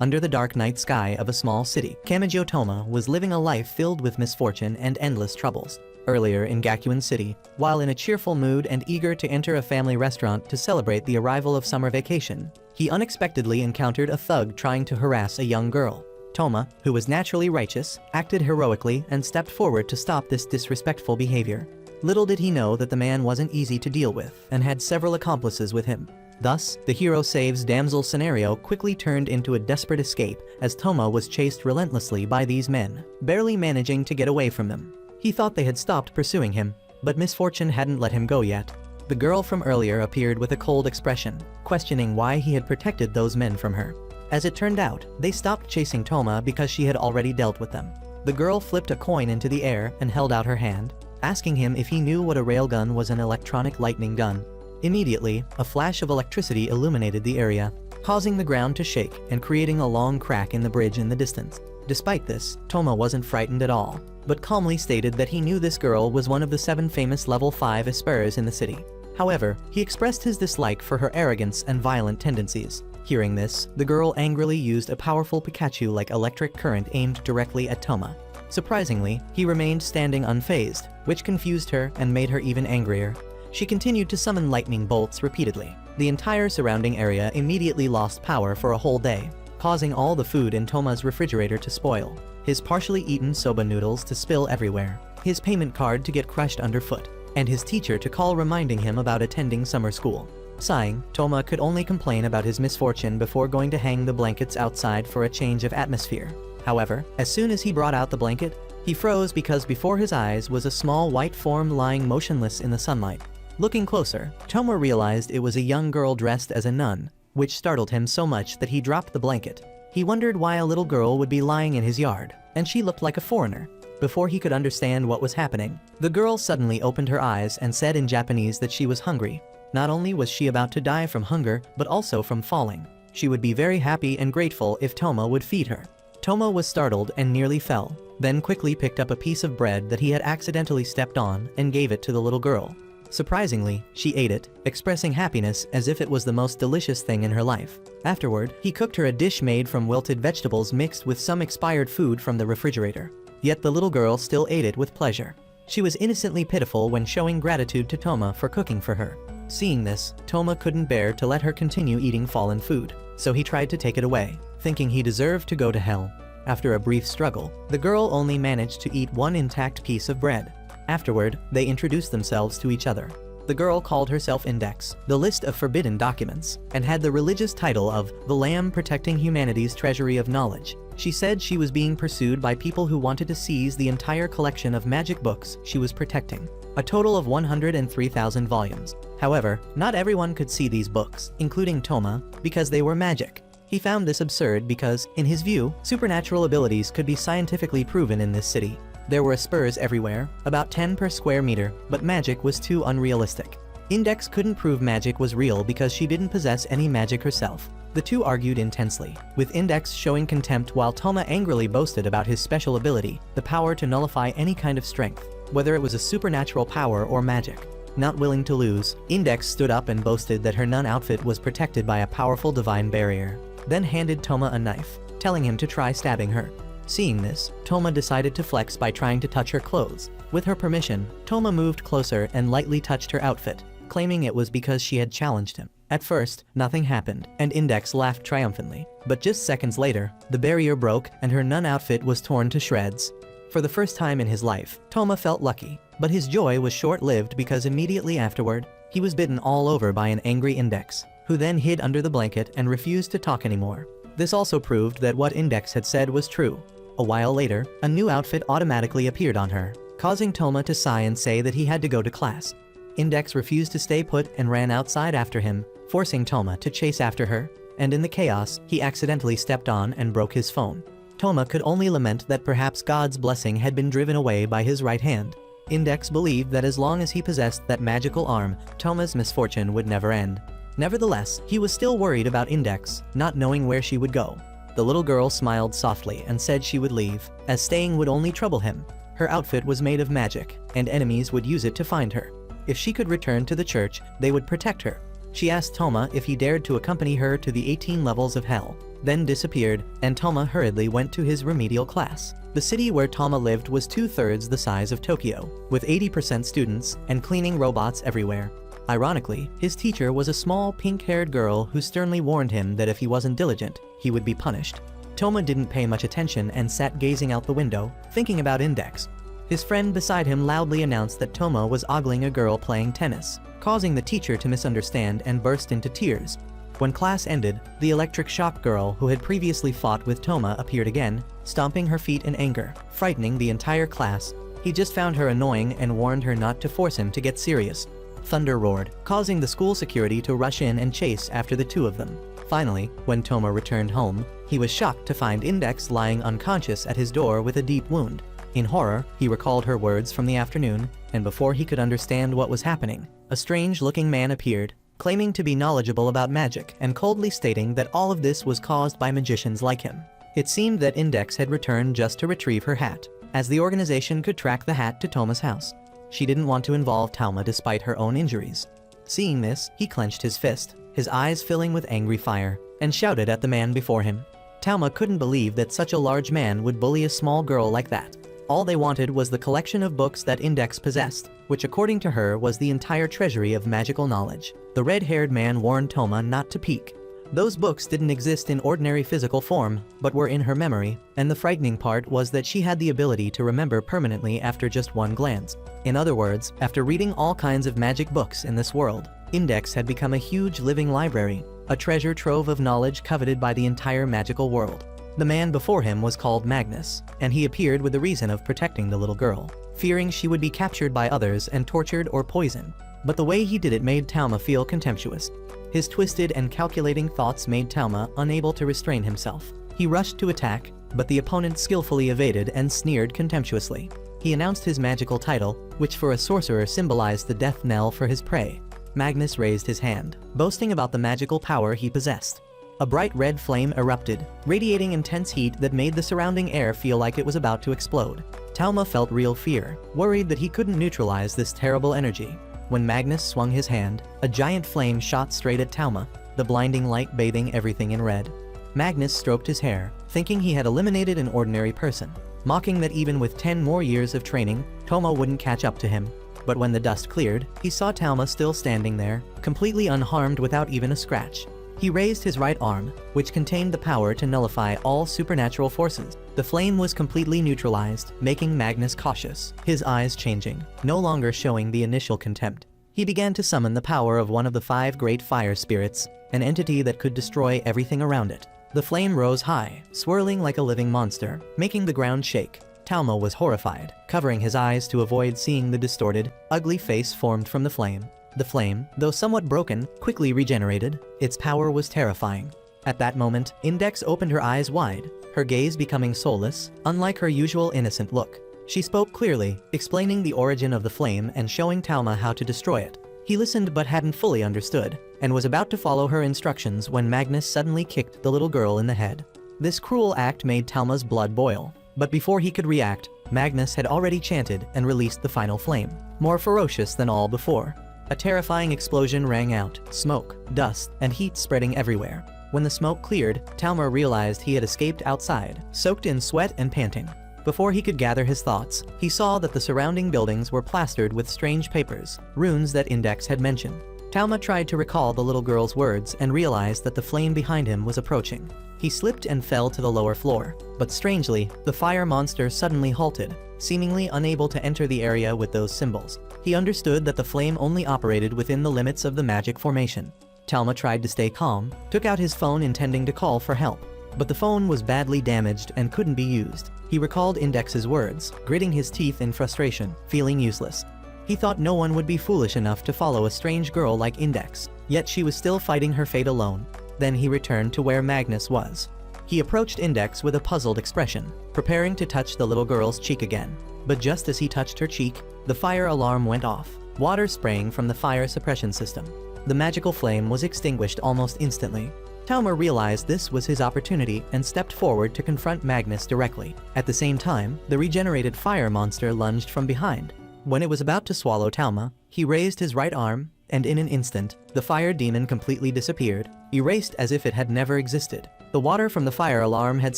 Under the dark night sky of a small city, Kamijo Toma was living a life filled with misfortune and endless troubles. Earlier in Gakuin City, while in a cheerful mood and eager to enter a family restaurant to celebrate the arrival of summer vacation, he unexpectedly encountered a thug trying to harass a young girl. Toma, who was naturally righteous, acted heroically and stepped forward to stop this disrespectful behavior. Little did he know that the man wasn't easy to deal with and had several accomplices with him. Thus, the hero saves damsel scenario quickly turned into a desperate escape as Toma was chased relentlessly by these men, barely managing to get away from them. He thought they had stopped pursuing him, but misfortune hadn't let him go yet. The girl from earlier appeared with a cold expression, questioning why he had protected those men from her. As it turned out, they stopped chasing Toma because she had already dealt with them. The girl flipped a coin into the air and held out her hand, asking him if he knew what a railgun was. An electronic lightning gun. Immediately, a flash of electricity illuminated the area, causing the ground to shake and creating a long crack in the bridge in the distance. Despite this, Toma wasn't frightened at all, but calmly stated that he knew this girl was one of the 7 famous level 5 espers in the city. However, he expressed his dislike for her arrogance and violent tendencies. Hearing this, the girl angrily used a powerful Pikachu-like electric current aimed directly at Toma. Surprisingly, he remained standing unfazed, which confused her and made her even angrier. She continued to summon lightning bolts repeatedly. The entire surrounding area immediately lost power for a whole day, causing all the food in Toma's refrigerator to spoil, his partially eaten soba noodles to spill everywhere, his payment card to get crushed underfoot, and his teacher to call reminding him about attending summer school. Sighing, Toma could only complain about his misfortune before going to hang the blankets outside for a change of atmosphere. However, as soon as he brought out the blanket, he froze because before his eyes was a small white form lying motionless in the sunlight. Looking closer, Toma realized it was a young girl dressed as a nun, which startled him so much that he dropped the blanket. He wondered why a little girl would be lying in his yard, and she looked like a foreigner. Before he could understand what was happening, the girl suddenly opened her eyes and said in Japanese that she was hungry. Not only was she about to die from hunger, but also from falling. She would be very happy and grateful if Toma would feed her. Toma was startled and nearly fell, then quickly picked up a piece of bread that he had accidentally stepped on and gave it to the little girl. Surprisingly, she ate it, expressing happiness as if it was the most delicious thing in her life. Afterward, he cooked her a dish made from wilted vegetables mixed with some expired food from the refrigerator. Yet the little girl still ate it with pleasure. She was innocently pitiful when showing gratitude to Toma for cooking for her. Seeing this, Toma couldn't bear to let her continue eating fallen food, so he tried to take it away, thinking he deserved to go to hell. After a brief struggle, the girl only managed to eat one intact piece of bread. Afterward, they introduced themselves to each other. The girl called herself Index, the list of forbidden documents, and had the religious title of the Lamb protecting humanity's treasury of knowledge. She said she was being pursued by people who wanted to seize the entire collection of magic books she was protecting, a total of 103,000 volumes. However, not everyone could see these books, including Toma, because they were magic. He found this absurd because, in his view, supernatural abilities could be scientifically proven in this city. There were spurs everywhere, about 10 per square meter, but magic was too unrealistic. Index couldn't prove magic was real because she didn't possess any magic herself. The two argued intensely, with Index showing contempt while Toma angrily boasted about his special ability, the power to nullify any kind of strength, whether it was a supernatural power or magic. Not willing to lose, Index stood up and boasted that her nun outfit was protected by a powerful divine barrier, then handed Toma a knife, telling him to try stabbing her. Seeing this, Toma decided to flex by trying to touch her clothes. With her permission, Toma moved closer and lightly touched her outfit, claiming it was because she had challenged him. At first, nothing happened, and Index laughed triumphantly. But just seconds later, the barrier broke and her nun outfit was torn to shreds. For the first time in his life, Toma felt lucky, but his joy was short-lived because immediately afterward, he was bitten all over by an angry Index, who then hid under the blanket and refused to talk anymore. This also proved that what Index had said was true. A while later, a new outfit automatically appeared on her, causing Toma to sigh and say that he had to go to class. Index refused to stay put and ran outside after him, forcing Toma to chase after her, and in the chaos, he accidentally stepped on and broke his phone. Toma could only lament that perhaps God's blessing had been driven away by his right hand. Index believed that as long as he possessed that magical arm, Toma's misfortune would never end. Nevertheless, he was still worried about Index, not knowing where she would go. The little girl smiled softly and said she would leave, as staying would only trouble him. Her outfit was made of magic, and enemies would use it to find her. If she could return to the church, they would protect her. She asked Toma if he dared to accompany her to the 18 levels of hell. then disappeared, and Toma hurriedly went to his remedial class. The city where Toma lived was 2/3 the size of Tokyo, with 80% students and cleaning robots everywhere. Ironically, his teacher was a small pink-haired girl who sternly warned him that if he wasn't diligent, he would be punished. Toma didn't pay much attention and sat gazing out the window, thinking about Index. His friend beside him loudly announced that Toma was ogling a girl playing tennis, causing the teacher to misunderstand and burst into tears. When class ended, the electric shock girl who had previously fought with Toma appeared again, stomping her feet in anger, frightening the entire class. He just found her annoying and warned her not to force him to get serious. Thunder roared, causing the school security to rush in and chase after the two of them. Finally, when Toma returned home, he was shocked to find Index lying unconscious at his door with a deep wound. In horror, he recalled her words from the afternoon, and before he could understand what was happening, a strange-looking man appeared, claiming to be knowledgeable about magic and coldly stating that all of this was caused by magicians like him. It seemed that Index had returned just to retrieve her hat, as the organization could track the hat to Toma's house. She didn't want to involve Toma despite her own injuries. Seeing this, he clenched his fist, his eyes filling with angry fire, and shouted at the man before him. Toma couldn't believe that such a large man would bully a small girl like that. All they wanted was the collection of books that Index possessed, which according to her was the entire treasury of magical knowledge. The red-haired man warned Toma not to peek. Those books didn't exist in ordinary physical form, but were in her memory, and the frightening part was that she had the ability to remember permanently after just one glance. In other words, after reading all kinds of magic books in this world, Index had become a huge living library, a treasure trove of knowledge coveted by the entire magical world. The man before him was called Magnus, and he appeared with the reason of protecting the little girl, fearing she would be captured by others and tortured or poisoned. But the way he did it made Toma feel contemptuous. His twisted and calculating thoughts made Toma unable to restrain himself. He rushed to attack, but the opponent skillfully evaded and sneered contemptuously. He announced his magical title, which for a sorcerer symbolized the death knell for his prey. Magnus raised his hand, boasting about the magical power he possessed. A bright red flame erupted, radiating intense heat that made the surrounding air feel like it was about to explode. Toma felt real fear, worried that he couldn't neutralize this terrible energy. When Magnus swung his hand, a giant flame shot straight at Toma, the blinding light bathing everything in red. Magnus stroked his hair, thinking he had eliminated an ordinary person, mocking that even with 10 more years of training, Toma wouldn't catch up to him. But when the dust cleared, he saw Toma still standing there, completely unharmed without even a scratch. He raised his right arm, which contained the power to nullify all supernatural forces. The flame was completely neutralized, making Magnus cautious, his eyes changing, no longer showing the initial contempt. He began to summon the power of one of the 5 great fire spirits, an entity that could destroy everything around it. The flame rose high, swirling like a living monster, making the ground shake. Toma was horrified, covering his eyes to avoid seeing the distorted, ugly face formed from the flame. The flame, though somewhat broken, quickly regenerated. Its power was terrifying. At that moment, Index opened her eyes wide, her gaze becoming soulless, unlike her usual innocent look. She spoke clearly, explaining the origin of the flame and showing Toma how to destroy it. He listened but hadn't fully understood, and was about to follow her instructions when Magnus suddenly kicked the little girl in the head. This cruel act made Toma's blood boil, but before he could react, Magnus had already chanted and released the final flame, more ferocious than all before. A terrifying explosion rang out, smoke, dust, and heat spreading everywhere. When the smoke cleared, Toma realized he had escaped outside, soaked in sweat and panting. Before he could gather his thoughts, he saw that the surrounding buildings were plastered with strange papers, runes that Index had mentioned. Toma tried to recall the little girl's words and realized that the flame behind him was approaching. He slipped and fell to the lower floor, but strangely, the fire monster suddenly halted, seemingly unable to enter the area with those symbols. He understood that the flame only operated within the limits of the magic formation. Toma tried to stay calm, took out his phone intending to call for help, but the phone was badly damaged and couldn't be used. He recalled Index's words, gritting his teeth in frustration, feeling useless. He thought no one would be foolish enough to follow a strange girl like Index, yet she was still fighting her fate alone. Then he returned to where Magnus was. He approached Index with a puzzled expression, preparing to touch the little girl's cheek again. But just as he touched her cheek, the fire alarm went off, water spraying from the fire suppression system. The magical flame was extinguished almost instantly. Toma realized this was his opportunity and stepped forward to confront Magnus directly. At the same time, the regenerated fire monster lunged from behind. When it was about to swallow Toma, he raised his right arm, and in an instant, the fire demon completely disappeared, erased as if it had never existed. The water from the fire alarm had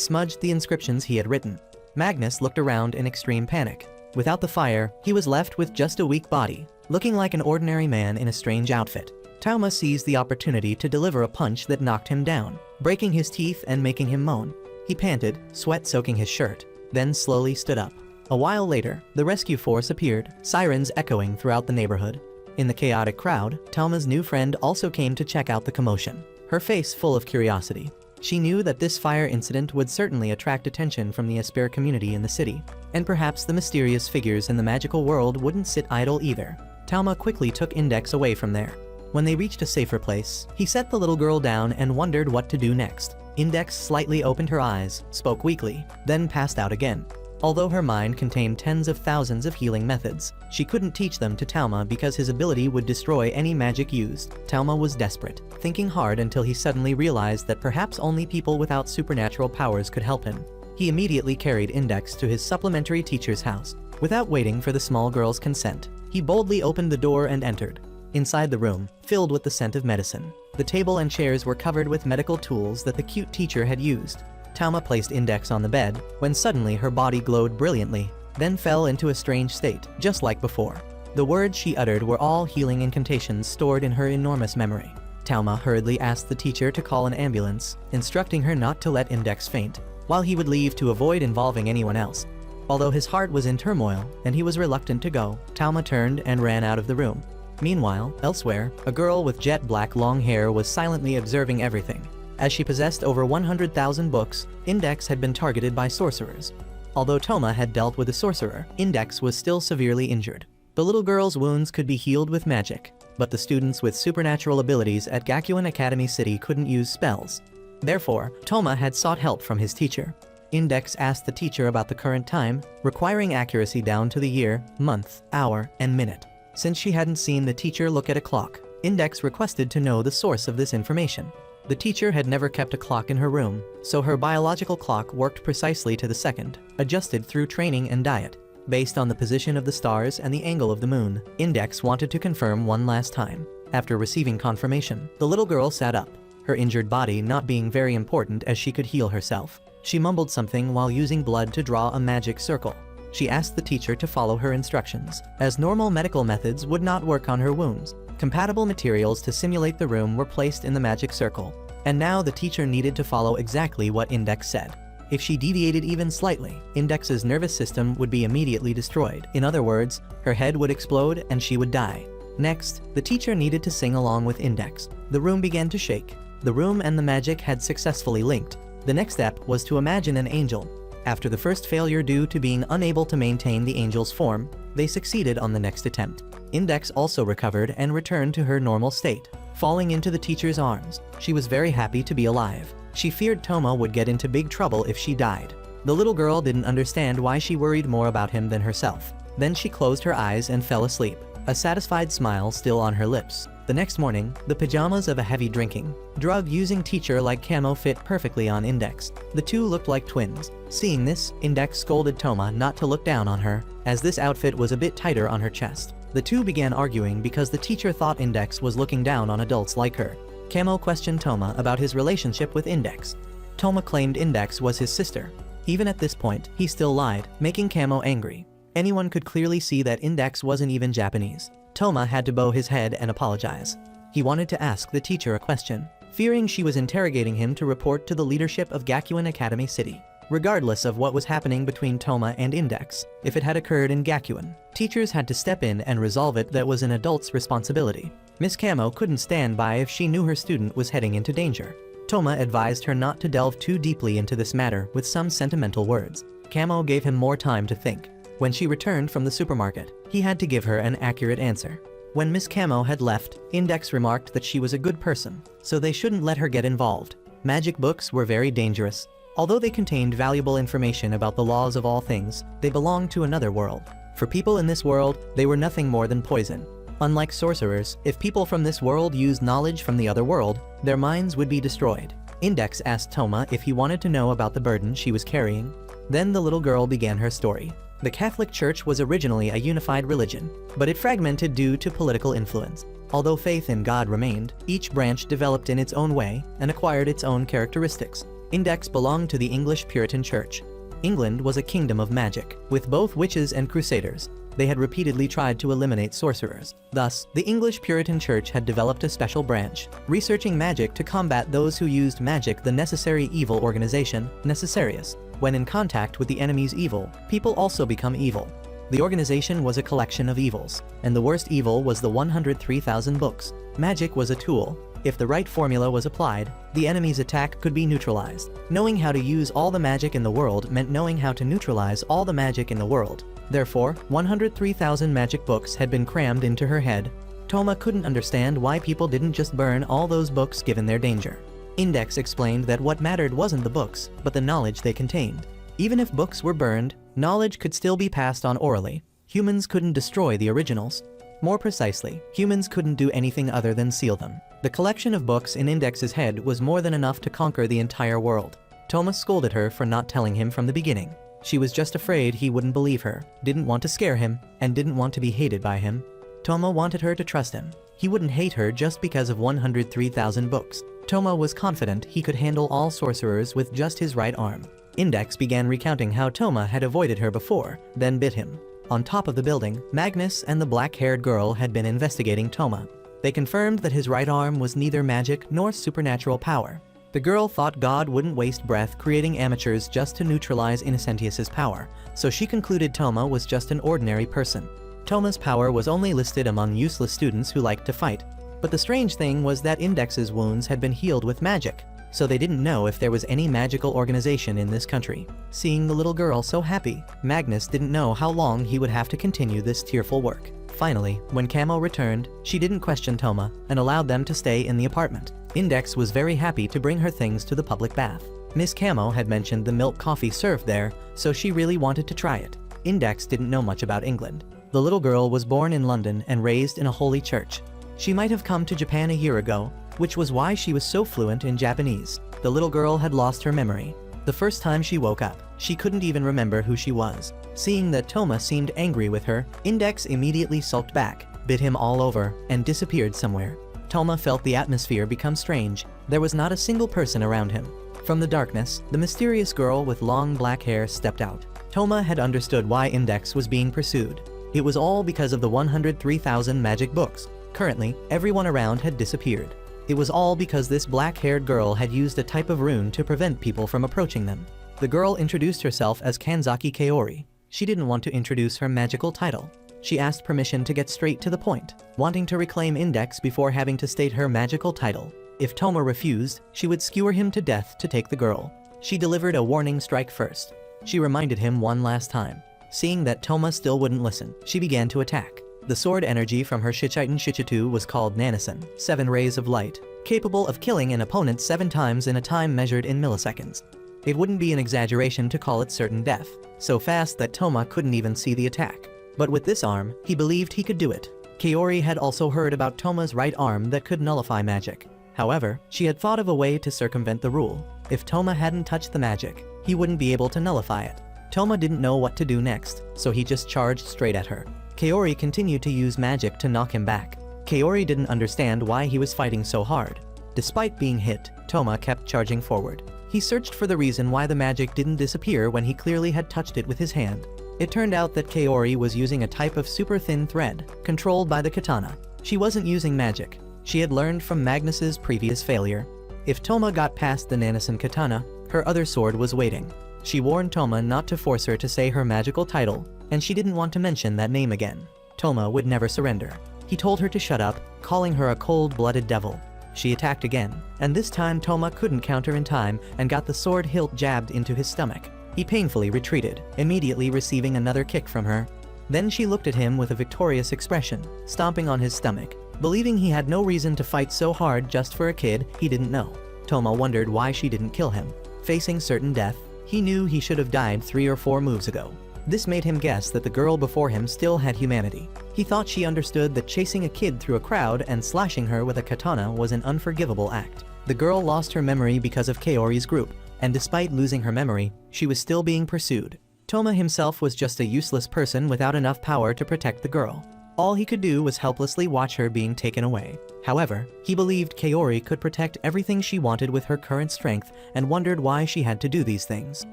smudged the inscriptions he had written. Magnus looked around in extreme panic. Without the fire, he was left with just a weak body, looking like an ordinary man in a strange outfit. Toma seized the opportunity to deliver a punch that knocked him down, breaking his teeth and making him moan. He panted, sweat soaking his shirt, then slowly stood up. A while later, the rescue force appeared, sirens echoing throughout the neighborhood. In the chaotic crowd, Toma's new friend also came to check out the commotion, her face full of curiosity. She knew that this fire incident would certainly attract attention from the Esper community in the city, and perhaps the mysterious figures in the magical world wouldn't sit idle either. Toma quickly took Index away from there. When they reached a safer place, he set the little girl down and wondered what to do next. Index slightly opened her eyes, spoke weakly, then passed out again. Although her mind contained tens of thousands of healing methods, she couldn't teach them to Toma because his ability would destroy any magic used. Toma was desperate, thinking hard until he suddenly realized that perhaps only people without supernatural powers could help him. He immediately carried Index to his supplementary teacher's house. Without waiting for the small girl's consent, he boldly opened the door and entered. Inside the room, filled with the scent of medicine, the table and chairs were covered with medical tools that the cute teacher had used. Toma placed Index on the bed, when suddenly her body glowed brilliantly, then fell into a strange state, just like before. The words she uttered were all healing incantations stored in her enormous memory. Toma hurriedly asked the teacher to call an ambulance, instructing her not to let Index faint, while he would leave to avoid involving anyone else. Although his heart was in turmoil, and he was reluctant to go, Toma turned and ran out of the room. Meanwhile, elsewhere, a girl with jet black long hair was silently observing everything. As she possessed over 100,000 books, Index had been targeted by sorcerers. Although Toma had dealt with a sorcerer, Index was still severely injured. The little girl's wounds could be healed with magic, but the students with supernatural abilities at Gakuen Academy City couldn't use spells. Therefore, Toma had sought help from his teacher. Index asked the teacher about the current time, requiring accuracy down to the year, month, hour, and minute. Since she hadn't seen the teacher look at a clock, Index requested to know the source of this information. The teacher had never kept a clock in her room, so her biological clock worked precisely to the second, adjusted through training and diet. Based on the position of the stars and the angle of the moon, Index wanted to confirm one last time. After receiving confirmation, the little girl sat up, her injured body not being very important as she could heal herself. She mumbled something while using blood to draw a magic circle. She asked the teacher to follow her instructions, as normal medical methods would not work on her wounds. Compatible materials to simulate the room were placed in the magic circle, and now the teacher needed to follow exactly what Index said. If she deviated even slightly, Index's nervous system would be immediately destroyed. In other words, her head would explode and she would die. Next, the teacher needed to sing along with Index. The room began to shake. The room and the magic had successfully linked. The next step was to imagine an angel. After the first failure due to being unable to maintain the angel's form, they succeeded on the next attempt. Index also recovered and returned to her normal state, falling into the teacher's arms. She was very happy to be alive. She feared Toma would get into big trouble if she died. The little girl didn't understand why she worried more about him than herself. Then she closed her eyes and fell asleep, a satisfied smile still on her lips. The next morning, the pajamas of a heavy drinking, drug-using teacher like Camo fit perfectly on Index. The two looked like twins. Seeing this, Index scolded Toma not to look down on her, as this outfit was a bit tighter on her chest. The two began arguing because the teacher thought Index was looking down on adults like her. Camo questioned Toma about his relationship with Index. Toma claimed Index was his sister. Even at this point, he still lied, making Camo angry. Anyone could clearly see that Index wasn't even Japanese. Toma had to bow his head and apologize. He wanted to ask the teacher a question, fearing she was interrogating him to report to the leadership of Gakuen Academy City. Regardless of what was happening between Toma and Index, if it had occurred in Gakuen, teachers had to step in and resolve it. That was an adult's responsibility. Miss Camo couldn't stand by if she knew her student was heading into danger. Toma advised her not to delve too deeply into this matter with some sentimental words. Camo gave him more time to think. When she returned from the supermarket, he had to give her an accurate answer. When Miss Camo had left, Index remarked that she was a good person, so they shouldn't let her get involved. Magic books were very dangerous. Although they contained valuable information about the laws of all things, they belonged to another world. For people in this world, they were nothing more than poison. Unlike sorcerers, if people from this world used knowledge from the other world, their minds would be destroyed. Index asked Toma if he wanted to know about the burden she was carrying. Then the little girl began her story. The Catholic Church was originally a unified religion, but it fragmented due to political influence. Although faith in God remained, each branch developed in its own way and acquired its own characteristics. Index belonged to the English Puritan Church. England was a kingdom of magic, with both witches and crusaders. They had repeatedly tried to eliminate sorcerers. Thus, the English Puritan Church had developed a special branch, researching magic to combat those who used magic. The necessary evil organization, Necessarius. When in contact with the enemy's evil, people also become evil. The organization was a collection of evils, and the worst evil was the 103,000 books. Magic was a tool. If the right formula was applied, the enemy's attack could be neutralized. Knowing how to use all the magic in the world meant knowing how to neutralize all the magic in the world. Therefore, 103,000 magic books had been crammed into her head. Toma couldn't understand why people didn't just burn all those books given their danger. Index explained that what mattered wasn't the books, but the knowledge they contained. Even if books were burned, knowledge could still be passed on orally. Humans couldn't destroy the originals. More precisely, humans couldn't do anything other than seal them. The collection of books in Index's head was more than enough to conquer the entire world. Toma scolded her for not telling him from the beginning. She was just afraid he wouldn't believe her, didn't want to scare him, and didn't want to be hated by him. Toma wanted her to trust him. He wouldn't hate her just because of 103,000 books. Toma was confident he could handle all sorcerers with just his right arm. Index began recounting how Toma had avoided her before, then bit him. On top of the building, Magnus and the black-haired girl had been investigating Toma. They confirmed that his right arm was neither magic nor supernatural power. The girl thought God wouldn't waste breath creating amateurs just to neutralize Innocentius's power, so she concluded Toma was just an ordinary person. Toma's power was only listed among useless students who liked to fight. But the strange thing was that Index's wounds had been healed with magic, so they didn't know if there was any magical organization in this country. Seeing the little girl so happy, Magnus didn't know how long he would have to continue this tearful work. Finally, when Camo returned, she didn't question Toma and allowed them to stay in the apartment. Index was very happy to bring her things to the public bath. Miss Camo had mentioned the milk coffee served there, so she really wanted to try it. Index didn't know much about England. The little girl was born in London and raised in a holy church. She might have come to Japan a year ago, which was why she was so fluent in Japanese. The little girl had lost her memory. The first time she woke up, she couldn't even remember who she was. Seeing that Toma seemed angry with her, Index immediately sulked back, bit him all over, and disappeared somewhere. Toma felt the atmosphere become strange. There was not a single person around him. From the darkness, the mysterious girl with long black hair stepped out. Toma had understood why Index was being pursued. It was all because of the 103,000 magic books. Currently, everyone around had disappeared. It was all because this black-haired girl had used a type of rune to prevent people from approaching them. The girl introduced herself as Kanzaki Kaori. She didn't want to introduce her magical title. She asked permission to get straight to the point, wanting to reclaim Index before having to state her magical title. If Toma refused, she would skewer him to death to take the girl. She delivered a warning strike first. She reminded him one last time. Seeing that Toma still wouldn't listen, she began to attack. The sword energy from her Shichitan Shichitu was called Nanison, 7 rays of light, capable of killing an opponent 7 times in a time measured in milliseconds. It wouldn't be an exaggeration to call it certain death, so fast that Toma couldn't even see the attack. But with this arm, he believed he could do it. Kaori had also heard about Toma's right arm that could nullify magic. However, she had thought of a way to circumvent the rule. If Toma hadn't touched the magic, he wouldn't be able to nullify it. Toma didn't know what to do next, so he just charged straight at her. Kaori continued to use magic to knock him back. Kaori didn't understand why he was fighting so hard. Despite being hit, Toma kept charging forward. He searched for the reason why the magic didn't disappear when he clearly had touched it with his hand. It turned out that Kaori was using a type of super thin thread, controlled by the katana. She wasn't using magic. She had learned from Magnus's previous failure. If Toma got past the Nanison katana, her other sword was waiting. She warned Toma not to force her to say her magical title, and she didn't want to mention that name again. Toma would never surrender. He told her to shut up, calling her a cold-blooded devil. She attacked again, and this time Toma couldn't counter in time and got the sword hilt jabbed into his stomach. He painfully retreated, immediately receiving another kick from her. Then she looked at him with a victorious expression, stomping on his stomach, believing he had no reason to fight so hard just for a kid he didn't know. Toma wondered why she didn't kill him. Facing certain death, he knew he should have died 3 or 4 moves ago. This made him guess that the girl before him still had humanity. He thought she understood that chasing a kid through a crowd and slashing her with a katana was an unforgivable act. The girl lost her memory because of Kaori's group, and despite losing her memory, she was still being pursued. Toma himself was just a useless person without enough power to protect the girl. All he could do was helplessly watch her being taken away. However, he believed Kaori could protect everything she wanted with her current strength and wondered why she had to do these things.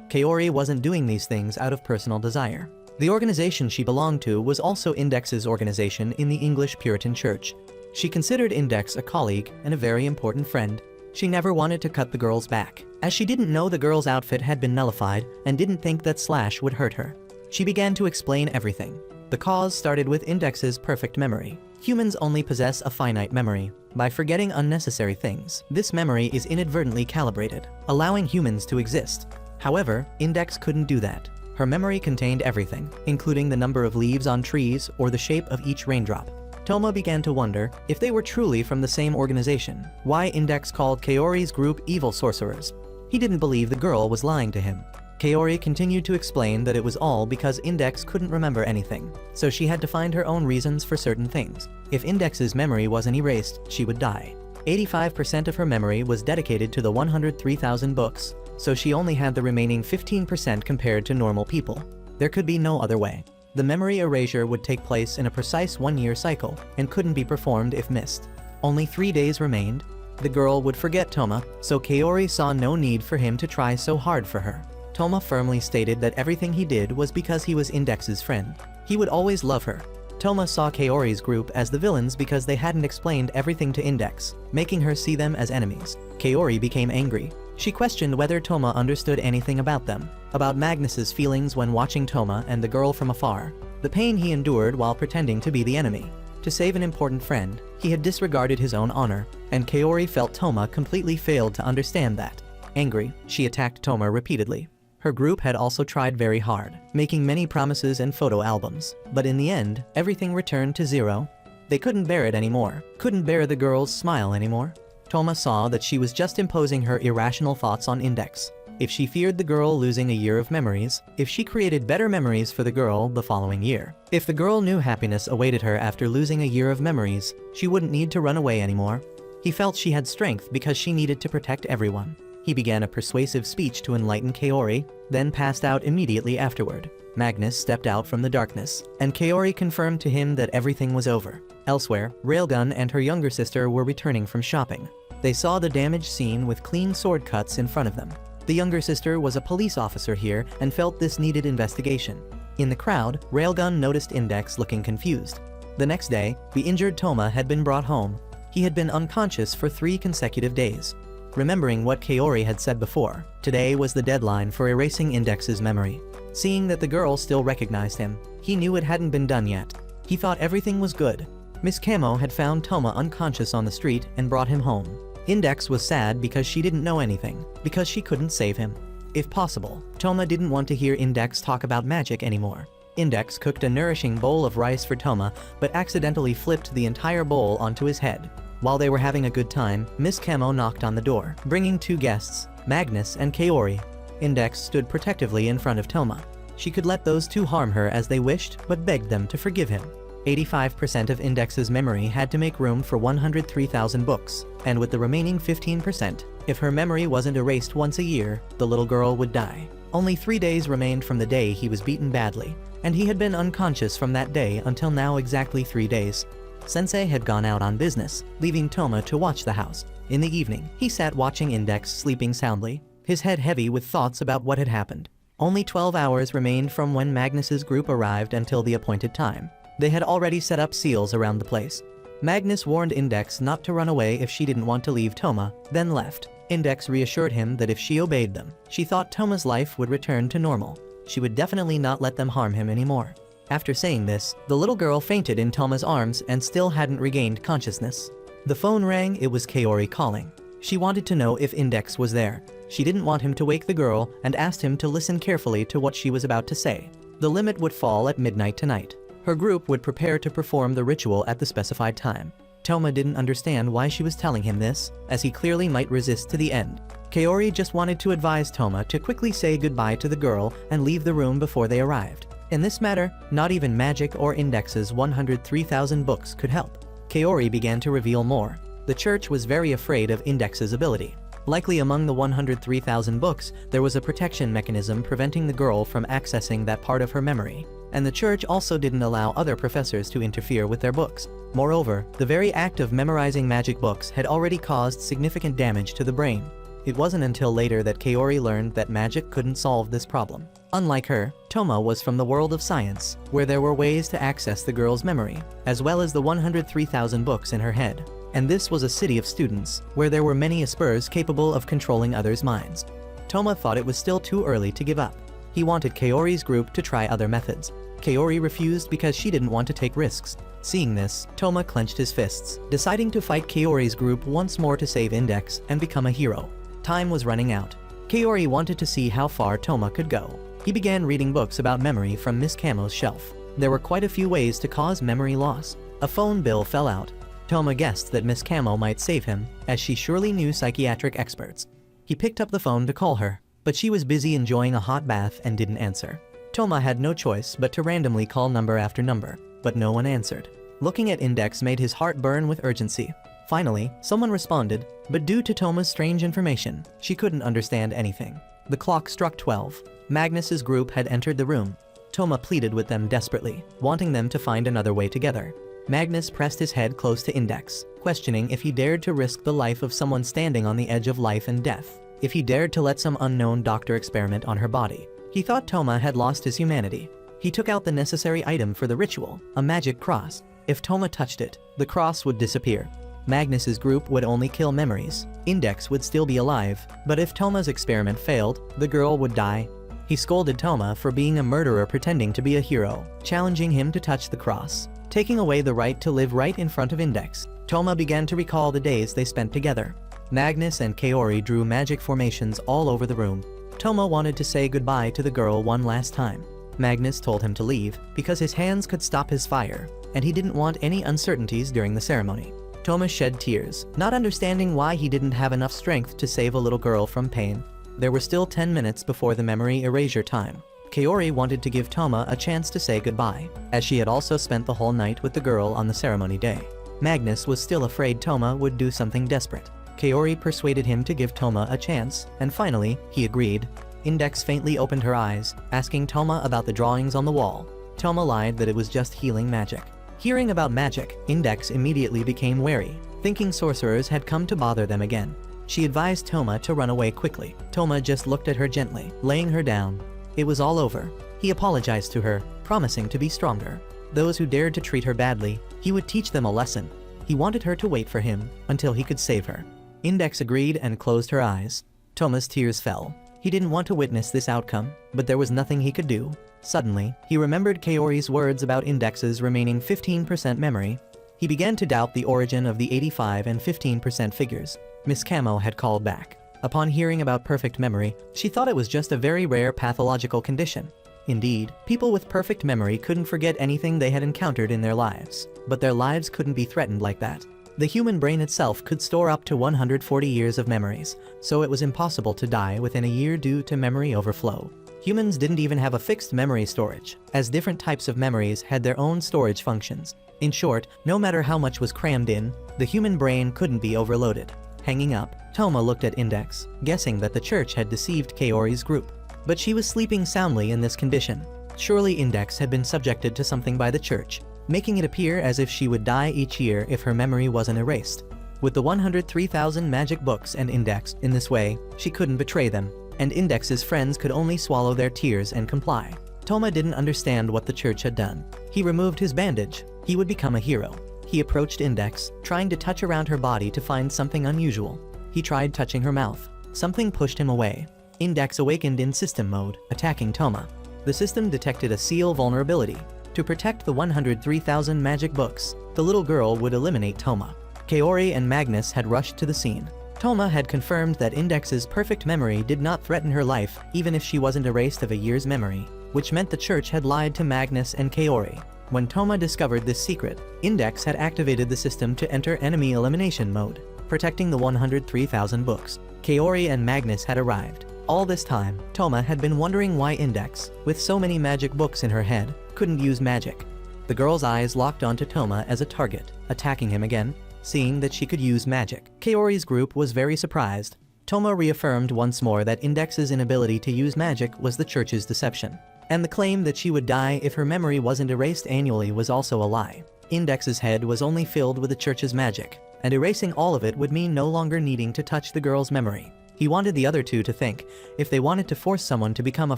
Kaori wasn't doing these things out of personal desire. The organization she belonged to was also Index's organization in the English Puritan Church. She considered Index a colleague and a very important friend. She never wanted to cut the girl's back, as she didn't know the girl's outfit had been nullified and didn't think that slash would hurt her. She began to explain everything. The cause started with Index's perfect memory. Humans only possess a finite memory. By forgetting unnecessary things, this memory is inadvertently calibrated, allowing humans to exist. However, Index couldn't do that. Her memory contained everything, including the number of leaves on trees or the shape of each raindrop. Toma began to wonder if they were truly from the same organization, why Index called Kaori's group evil sorcerers. He didn't believe the girl was lying to him. Kaori continued to explain that it was all because Index couldn't remember anything, so she had to find her own reasons for certain things. If Index's memory wasn't erased, she would die. 85% of her memory was dedicated to the 103,000 books, so she only had the remaining 15% compared to normal people. There could be no other way. The memory erasure would take place in a precise 1-year cycle and couldn't be performed if missed. Only 3 days remained. The girl would forget Toma, so Kaori saw no need for him to try so hard for her. Toma firmly stated that everything he did was because he was Index's friend. He would always love her. Toma saw Kaori's group as the villains because they hadn't explained everything to Index, making her see them as enemies. Kaori became angry. She questioned whether Toma understood anything about them, about Magnus's feelings when watching Toma and the girl from afar, the pain he endured while pretending to be the enemy. To save an important friend, he had disregarded his own honor, and Kaori felt Toma completely failed to understand that. Angry, she attacked Toma repeatedly. Her group had also tried very hard, making many promises and photo albums, but in the end, everything returned to zero. They couldn't bear it anymore, couldn't bear the girl's smile anymore. Toma saw that she was just imposing her irrational thoughts on Index. If she feared the girl losing a year of memories, if she created better memories for the girl the following year, if the girl knew happiness awaited her after losing a year of memories, she wouldn't need to run away anymore. He felt she had strength because she needed to protect everyone. He began a persuasive speech to enlighten Kaori, then passed out immediately afterward. Magnus stepped out from the darkness, and Kaori confirmed to him that everything was over. Elsewhere, Railgun and her younger sister were returning from shopping. They saw the damaged scene with clean sword cuts in front of them. The younger sister was a police officer here and felt this needed investigation. In the crowd, Railgun noticed Index looking confused. The next day, the injured Toma had been brought home. He had been unconscious for 3 consecutive days. Remembering what Kaori had said before, today was the deadline for erasing Index's memory. Seeing that the girl still recognized him, he knew it hadn't been done yet. He thought everything was good. Miss Camo had found Toma unconscious on the street and brought him home. Index was sad because she didn't know anything, because she couldn't save him. If possible, Toma didn't want to hear Index talk about magic anymore. Index cooked a nourishing bowl of rice for Toma, but accidentally flipped the entire bowl onto his head. While they were having a good time, Miss Camo knocked on the door, bringing 2 guests, Magnus and Kaori. Index stood protectively in front of Toma. She could let those 2 harm her as they wished, but begged them to forgive him. 85% of Index's memory had to make room for 103,000 books, and with the remaining 15%, if her memory wasn't erased once a year, the little girl would die. Only 3 days remained from the day he was beaten badly, and he had been unconscious from that day until now exactly 3 days. Sensei had gone out on business, leaving Toma to watch the house. In the evening, he sat watching Index sleeping soundly, his head heavy with thoughts about what had happened. Only 12 hours remained from when Magnus's group arrived until the appointed time. They had already set up seals around the place. Magnus warned Index not to run away if she didn't want to leave Toma, then left. Index reassured him that if she obeyed them, she thought Toma's life would return to normal. She would definitely not let them harm him anymore. After saying this, the little girl fainted in Toma's arms and still hadn't regained consciousness. The phone rang. It was Kaori calling. She wanted to know if Index was there. She didn't want him to wake the girl and asked him to listen carefully to what she was about to say. The limit would fall at midnight tonight. Her group would prepare to perform the ritual at the specified time. Toma didn't understand why she was telling him this, as he clearly might resist to the end. Kaori just wanted to advise Toma to quickly say goodbye to the girl and leave the room before they arrived. In this matter, not even magic or Index's 103,000 books could help. Kaori began to reveal more. The church was very afraid of Index's ability. Likely among the 103,000 books, there was a protection mechanism preventing the girl from accessing that part of her memory. and the church also didn't allow other professors to interfere with their books. Moreover, the very act of memorizing magic books had already caused significant damage to the brain. It wasn't until later that Kaori learned that magic couldn't solve this problem. Unlike her, Toma was from the world of science, where there were ways to access the girl's memory, as well as the 103,000 books in her head. And this was a city of students, where there were many espers capable of controlling others' minds. Toma thought it was still too early to give up. He wanted Kaori's group to try other methods. Kaori refused because she didn't want to take risks. Seeing this, Toma clenched his fists, deciding to fight Kaori's group once more to save Index and become a hero. Time was running out. Kaori wanted to see how far Toma could go. He began reading books about memory from Miss Camo's shelf. There were quite a few ways to cause memory loss. A phone bill fell out. Toma guessed that Miss Camo might save him, as she surely knew psychiatric experts. He picked up the phone to call her, but she was busy enjoying a hot bath and didn't answer. Toma had no choice but to randomly call number after number, but no one answered. Looking at Index made his heart burn with urgency. Finally, someone responded, but due to Toma's strange information, she couldn't understand anything. The clock struck 12. Magnus's group had entered the room. Toma pleaded with them desperately, wanting them to find another way together. Magnus pressed his head close to Index, questioning if he dared to risk the life of someone standing on the edge of life and death, if he dared to let some unknown doctor experiment on her body. He thought Toma had lost his humanity. He took out the necessary item for the ritual, a magic cross. If Toma touched it, the cross would disappear. Magnus's group would only kill memories. Index would still be alive, but if Toma's experiment failed, the girl would die. He scolded Toma for being a murderer pretending to be a hero, challenging him to touch the cross, taking away the right to live right in front of Index. Toma began to recall the days they spent together. Magnus and Kaori drew magic formations all over the room. Toma wanted to say goodbye to the girl one last time. Magnus told him to leave because his hands could stop his fire, and he didn't want any uncertainties during the ceremony. Toma shed tears, not understanding why he didn't have enough strength to save a little girl from pain. There were still 10 minutes before the memory erasure time. Kaori wanted to give Toma a chance to say goodbye, as she had also spent the whole night with the girl on the ceremony day. Magnus was still afraid Toma would do something desperate. Kaori persuaded him to give Toma a chance, and finally, he agreed. Index faintly opened her eyes, asking Toma about the drawings on the wall. Toma lied that it was just healing magic. Hearing about magic, Index immediately became wary, thinking sorcerers had come to bother them again. She advised Toma to run away quickly. Toma just looked at her gently, laying her down. It was all over. He apologized to her, promising to be stronger. Those who dared to treat her badly, he would teach them a lesson. He wanted her to wait for him until he could save her. Index agreed and closed her eyes. Toma's tears fell. He didn't want to witness this outcome, but there was nothing he could do. Suddenly, he remembered Kaori's words about Index's remaining 15% memory. He began to doubt the origin of the 85 and 15% figures. Miss Camo had called back. Upon hearing about perfect memory, she thought it was just a very rare pathological condition. Indeed, people with perfect memory couldn't forget anything they had encountered in their lives, but their lives couldn't be threatened like that. The human brain itself could store up to 140 years of memories, so it was impossible to die within a year due to memory overflow. Humans didn't even have a fixed memory storage, as different types of memories had their own storage functions. In short, no matter how much was crammed in, the human brain couldn't be overloaded. Hanging up, Toma looked at Index, guessing that the church had deceived Kaori's group. But she was sleeping soundly in this condition. Surely Index had been subjected to something by the church, making it appear as if she would die each year if her memory wasn't erased. With the 103,000 magic books and Index in this way, she couldn't betray them, and Index's friends could only swallow their tears and comply. Toma didn't understand what the church had done. He removed his bandage. He would become a hero. He approached Index, trying to touch around her body to find something unusual. He tried touching her mouth. Something pushed him away. Index awakened in system mode, attacking Toma. The system detected a seal vulnerability. To protect the 103,000 magic books, the little girl would eliminate Toma. Kaori and Magnus had rushed to the scene. Toma had confirmed that Index's perfect memory did not threaten her life even if she wasn't erased of a year's memory, which meant the church had lied to Magnus and Kaori. When Toma discovered this secret, Index had activated the system to enter enemy elimination mode, protecting the 103,000 books. Kaori and Magnus had arrived. All this time, Toma had been wondering why Index, with so many magic books in her head, couldn't use magic. The girl's eyes locked onto Toma as a target, attacking him again, seeing that she could use magic. Kaori's group was very surprised. Toma reaffirmed once more that Index's inability to use magic was the church's deception. And the claim that she would die if her memory wasn't erased annually was also a lie. Index's head was only filled with the church's magic, and erasing all of it would mean no longer needing to touch the girl's memory. He wanted the other two to think, if they wanted to force someone to become a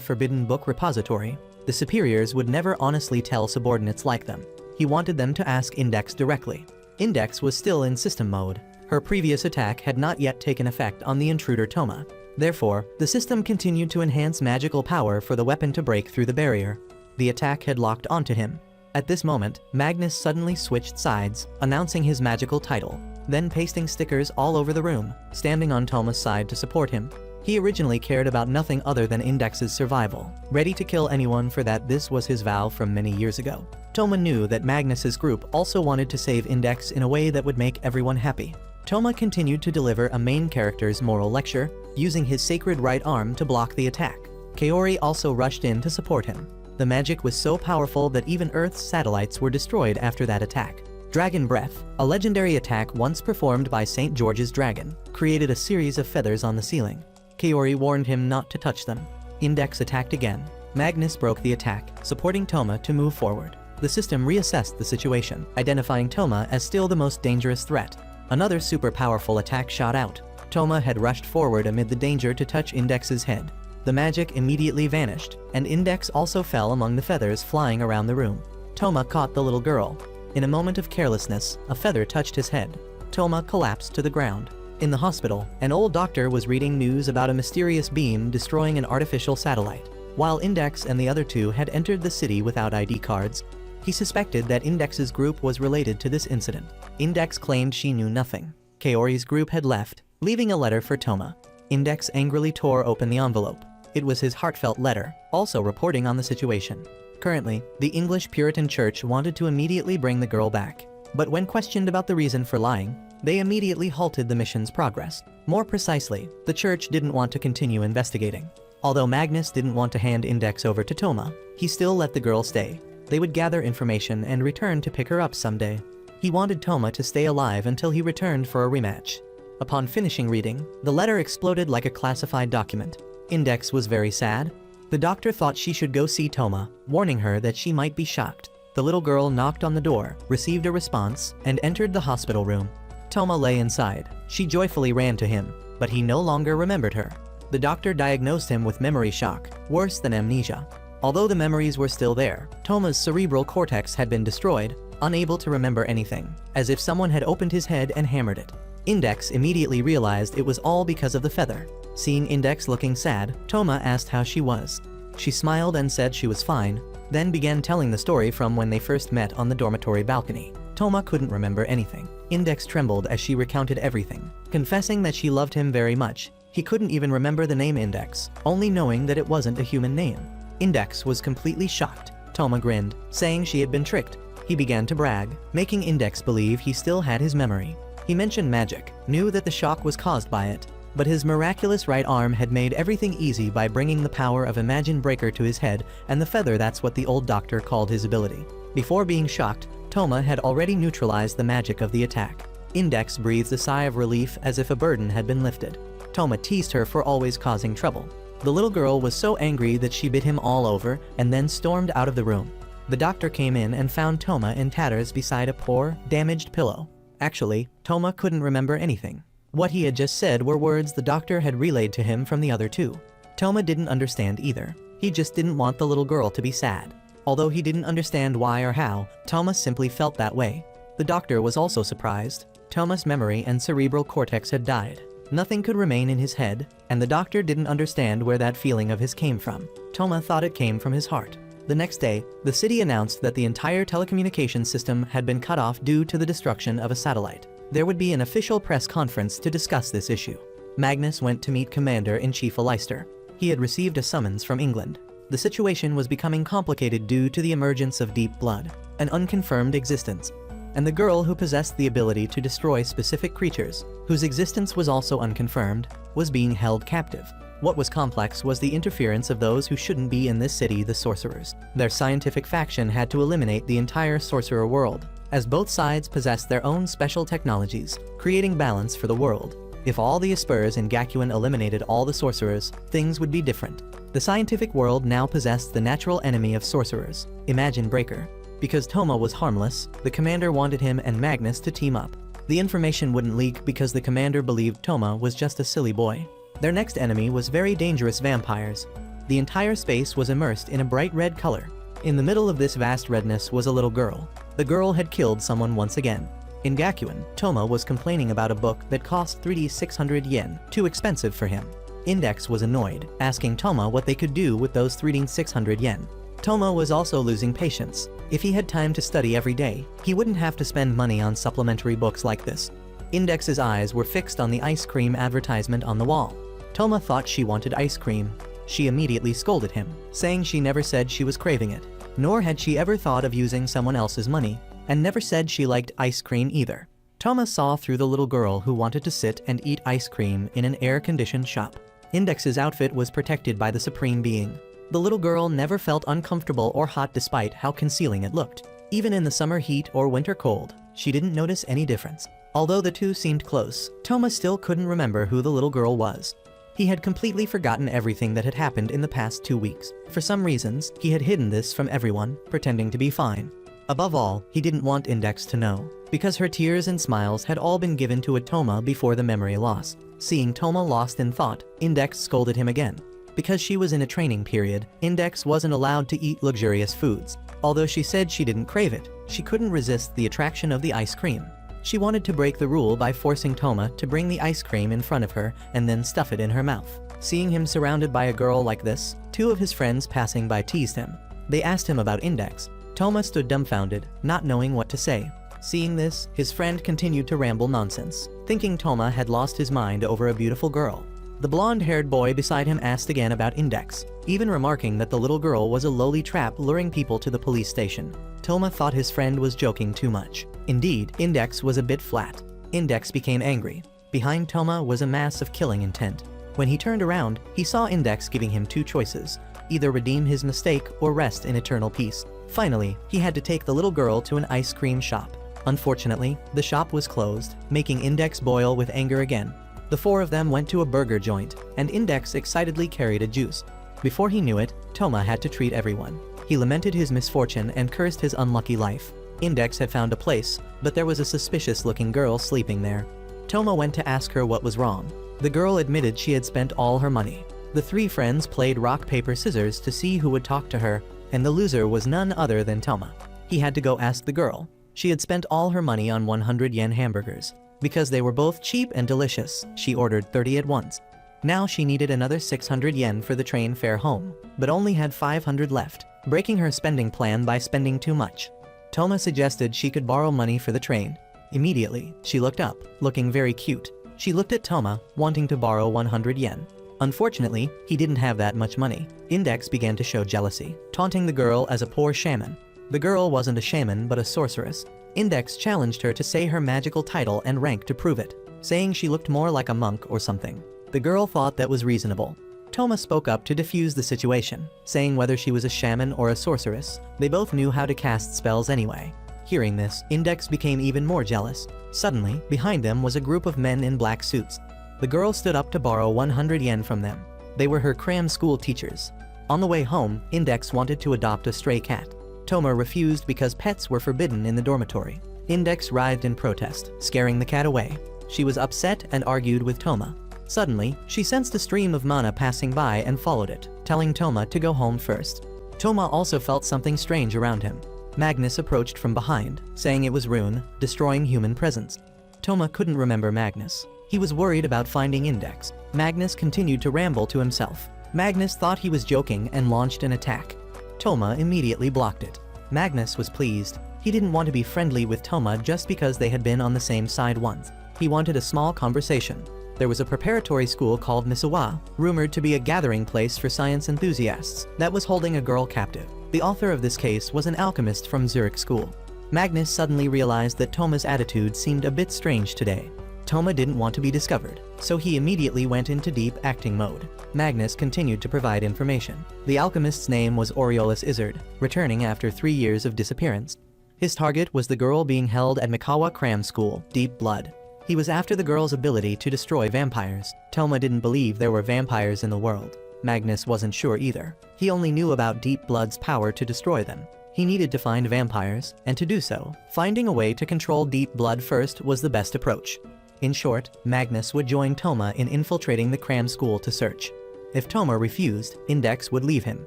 forbidden book repository, the superiors would never honestly tell subordinates like them. He wanted them to ask Index directly. Index was still in system mode. Her previous attack had not yet taken effect on the intruder Toma. Therefore, the system continued to enhance magical power for the weapon to break through the barrier. The attack had locked onto him. At this moment, Magnus suddenly switched sides, announcing his magical title, then pasting stickers all over the room, standing on Toma's side to support him. He originally cared about nothing other than Index's survival, ready to kill anyone for that. This was his vow from many years ago. Toma knew that Magnus's group also wanted to save Index in a way that would make everyone happy. Toma continued to deliver a main character's moral lecture, using his sacred right arm to block the attack. Kaori also rushed in to support him. The magic was so powerful that even Earth's satellites were destroyed after that attack. Dragon Breath, a legendary attack once performed by St. George's dragon, created a series of feathers on the ceiling. Kaori warned him not to touch them. Index attacked again. Magnus broke the attack, supporting Toma to move forward. The system reassessed the situation, identifying Toma as still the most dangerous threat. Another super powerful attack shot out. Toma had rushed forward amid the danger to touch Index's head. The magic immediately vanished, and Index also fell among the feathers flying around the room. Toma caught the little girl. In a moment of carelessness, a feather touched his head. Toma collapsed to the ground. In the hospital, an old doctor was reading news about a mysterious beam destroying an artificial satellite. While Index and the other two had entered the city without ID cards, he suspected that Index's group was related to this incident. Index claimed she knew nothing. Kaori's group had left, leaving a letter for Toma. Index angrily tore open the envelope. It was his heartfelt letter, also reporting on the situation. Currently, the English Puritan Church wanted to immediately bring the girl back. But when questioned about the reason for lying, they immediately halted the mission's progress. More precisely, the church didn't want to continue investigating. Although Magnus didn't want to hand Index over to Toma, he still let the girl stay. They would gather information and return to pick her up someday. He wanted Toma to stay alive until he returned for a rematch. Upon finishing reading, the letter exploded like a classified document. Index was very sad. The doctor thought she should go see Toma, warning her that she might be shocked. The little girl knocked on the door, received a response, and entered the hospital room. Toma lay inside. She joyfully ran to him, but he no longer remembered her. The doctor diagnosed him with memory shock, worse than amnesia. Although the memories were still there, Toma's cerebral cortex had been destroyed, unable to remember anything, as if someone had opened his head and hammered it. Index immediately realized it was all because of the feather. Seeing Index looking sad, Toma asked how she was. She smiled and said she was fine, then began telling the story from when they first met on the dormitory balcony. Toma couldn't remember anything. Index trembled as she recounted everything, confessing that she loved him very much. He couldn't even remember the name Index, only knowing that it wasn't a human name. Index was completely shocked. Toma grinned, saying she had been tricked. He began to brag, making Index believe he still had his memory. He mentioned magic, knew that the shock was caused by it, but his miraculous right arm had made everything easy by bringing the power of Imagine Breaker to his head, and the feather, that's what the old doctor called his ability. Before being shocked, Toma had already neutralized the magic of the attack. Index breathed a sigh of relief as if a burden had been lifted. Toma teased her for always causing trouble. The little girl was so angry that she bit him all over and then stormed out of the room. The doctor came in and found Toma in tatters beside a poor, damaged pillow. Actually, Toma couldn't remember anything. What he had just said were words the doctor had relayed to him from the other two. Toma didn't understand either. He just didn't want the little girl to be sad. Although he didn't understand why or how, Toma simply felt that way. The doctor was also surprised. Toma's memory and cerebral cortex had died. Nothing could remain in his head, and the doctor didn't understand where that feeling of his came from. Toma thought it came from his heart. The next day, the city announced that the entire telecommunications system had been cut off due to the destruction of a satellite. There would be an official press conference to discuss this issue. Magnus went to meet Commander-in-Chief Aleister. He had received a summons from England. The situation was becoming complicated due to the emergence of deep blood, an unconfirmed existence, and the girl who possessed the ability to destroy specific creatures, whose existence was also unconfirmed, was being held captive. What was complex was the interference of those who shouldn't be in this city, the sorcerers. Their scientific faction had to eliminate the entire sorcerer world, as both sides possessed their own special technologies, creating balance for the world. If all the sorcerers in Gakuen eliminated all the sorcerers, things would be different. The scientific world now possessed the natural enemy of sorcerers, Imagine Breaker. Because Toma was harmless, the commander wanted him and Magnus to team up. The information wouldn't leak because the commander believed Toma was just a silly boy. Their next enemy was very dangerous vampires. The entire space was immersed in a bright red color. In the middle of this vast redness was a little girl. The girl had killed someone once again. In Gakuen, Toma was complaining about a book that cost 3,600 yen, too expensive for him. Index was annoyed, asking Toma what they could do with those 3,600 yen. Toma was also losing patience. If he had time to study every day, he wouldn't have to spend money on supplementary books like this. Index's eyes were fixed on the ice cream advertisement on the wall. Toma thought she wanted ice cream. She immediately scolded him, saying she never said she was craving it, nor had she ever thought of using someone else's money, and never said she liked ice cream either. Toma saw through the little girl who wanted to sit and eat ice cream in an air-conditioned shop. Index's outfit was protected by the Supreme Being. The little girl never felt uncomfortable or hot despite how concealing it looked. Even in the summer heat or winter cold, she didn't notice any difference. Although the two seemed close, Toma still couldn't remember who the little girl was. He had completely forgotten everything that had happened in the past 2 weeks. For some reasons, he had hidden this from everyone, pretending to be fine. Above all, he didn't want Index to know, because her tears and smiles had all been given to a Toma before the memory loss. Seeing Toma lost in thought, Index scolded him again. Because she was in a training period, Index wasn't allowed to eat luxurious foods. Although she said she didn't crave it, she couldn't resist the attraction of the ice cream. She wanted to break the rule by forcing Toma to bring the ice cream in front of her and then stuff it in her mouth. Seeing him surrounded by a girl like this, 2 of his friends passing by teased him. They asked him about Index. Toma stood dumbfounded, not knowing what to say. Seeing this, his friend continued to ramble nonsense, thinking Toma had lost his mind over a beautiful girl. The blonde-haired boy beside him asked again about Index, even remarking that the little girl was a lowly trap luring people to the police station. Toma thought his friend was joking too much. Indeed, Index was a bit flat. Index became angry. Behind Toma was a mass of killing intent. When he turned around, he saw Index giving him 2 choices: either redeem his mistake or rest in eternal peace. Finally, he had to take the little girl to an ice cream shop. Unfortunately, the shop was closed, making Index boil with anger again. The 4 of them went to a burger joint, and Index excitedly carried a juice. Before he knew it, Toma had to treat everyone. He lamented his misfortune and cursed his unlucky life. Index had found a place, but there was a suspicious-looking girl sleeping there. Toma went to ask her what was wrong. The girl admitted she had spent all her money. The 3 friends played rock, paper, scissors to see who would talk to her, and the loser was none other than Toma. He had to go ask the girl. She had spent all her money on 100 yen hamburgers. Because they were both cheap and delicious, she ordered 30 at once. Now she needed another 600 yen for the train fare home, but only had 500 left, breaking her spending plan by spending too much. Toma suggested she could borrow money for the train. Immediately, she looked up, looking very cute. She looked at Toma, wanting to borrow 100 yen. Unfortunately, he didn't have that much money. Index began to show jealousy, taunting the girl as a poor shaman. The girl wasn't a shaman but a sorceress. Index challenged her to say her magical title and rank to prove it, saying she looked more like a monk or something. The girl thought that was reasonable. Toma spoke up to defuse the situation, saying whether she was a shaman or a sorceress, they both knew how to cast spells anyway. Hearing this, Index became even more jealous. Suddenly, behind them was a group of men in black suits. The girl stood up to borrow 100 yen from them. They were her cram school teachers. On the way home, Index wanted to adopt a stray cat. Toma refused because pets were forbidden in the dormitory. Index writhed in protest, scaring the cat away. She was upset and argued with Toma. Suddenly, she sensed a stream of mana passing by and followed it, telling Toma to go home first. Toma also felt something strange around him. Magnus approached from behind, saying it was Rune, destroying human presence. Toma couldn't remember Magnus. He was worried about finding Index. Magnus continued to ramble to himself. Magnus thought he was joking and launched an attack. Toma immediately blocked it. Magnus was pleased. He didn't want to be friendly with Toma just because they had been on the same side once. He wanted a small conversation. There was a preparatory school called Misawa, rumored to be a gathering place for science enthusiasts, that was holding a girl captive. The author of this case was an alchemist from Zurich School. Magnus suddenly realized that Toma's attitude seemed a bit strange today. Toma didn't want to be discovered, so he immediately went into deep acting mode. Magnus continued to provide information. The alchemist's name was Aureolus Izzard, returning after 3 years of disappearance. His target was the girl being held at Mikawa Cram School, Deep Blood. He was after the girl's ability to destroy vampires. Toma didn't believe there were vampires in the world. Magnus wasn't sure either. He only knew about Deep Blood's power to destroy them. He needed to find vampires, and to do so, finding a way to control Deep Blood first was the best approach. In short, Magnus would join Toma in infiltrating the cram school to search. If Toma refused, Index would leave him.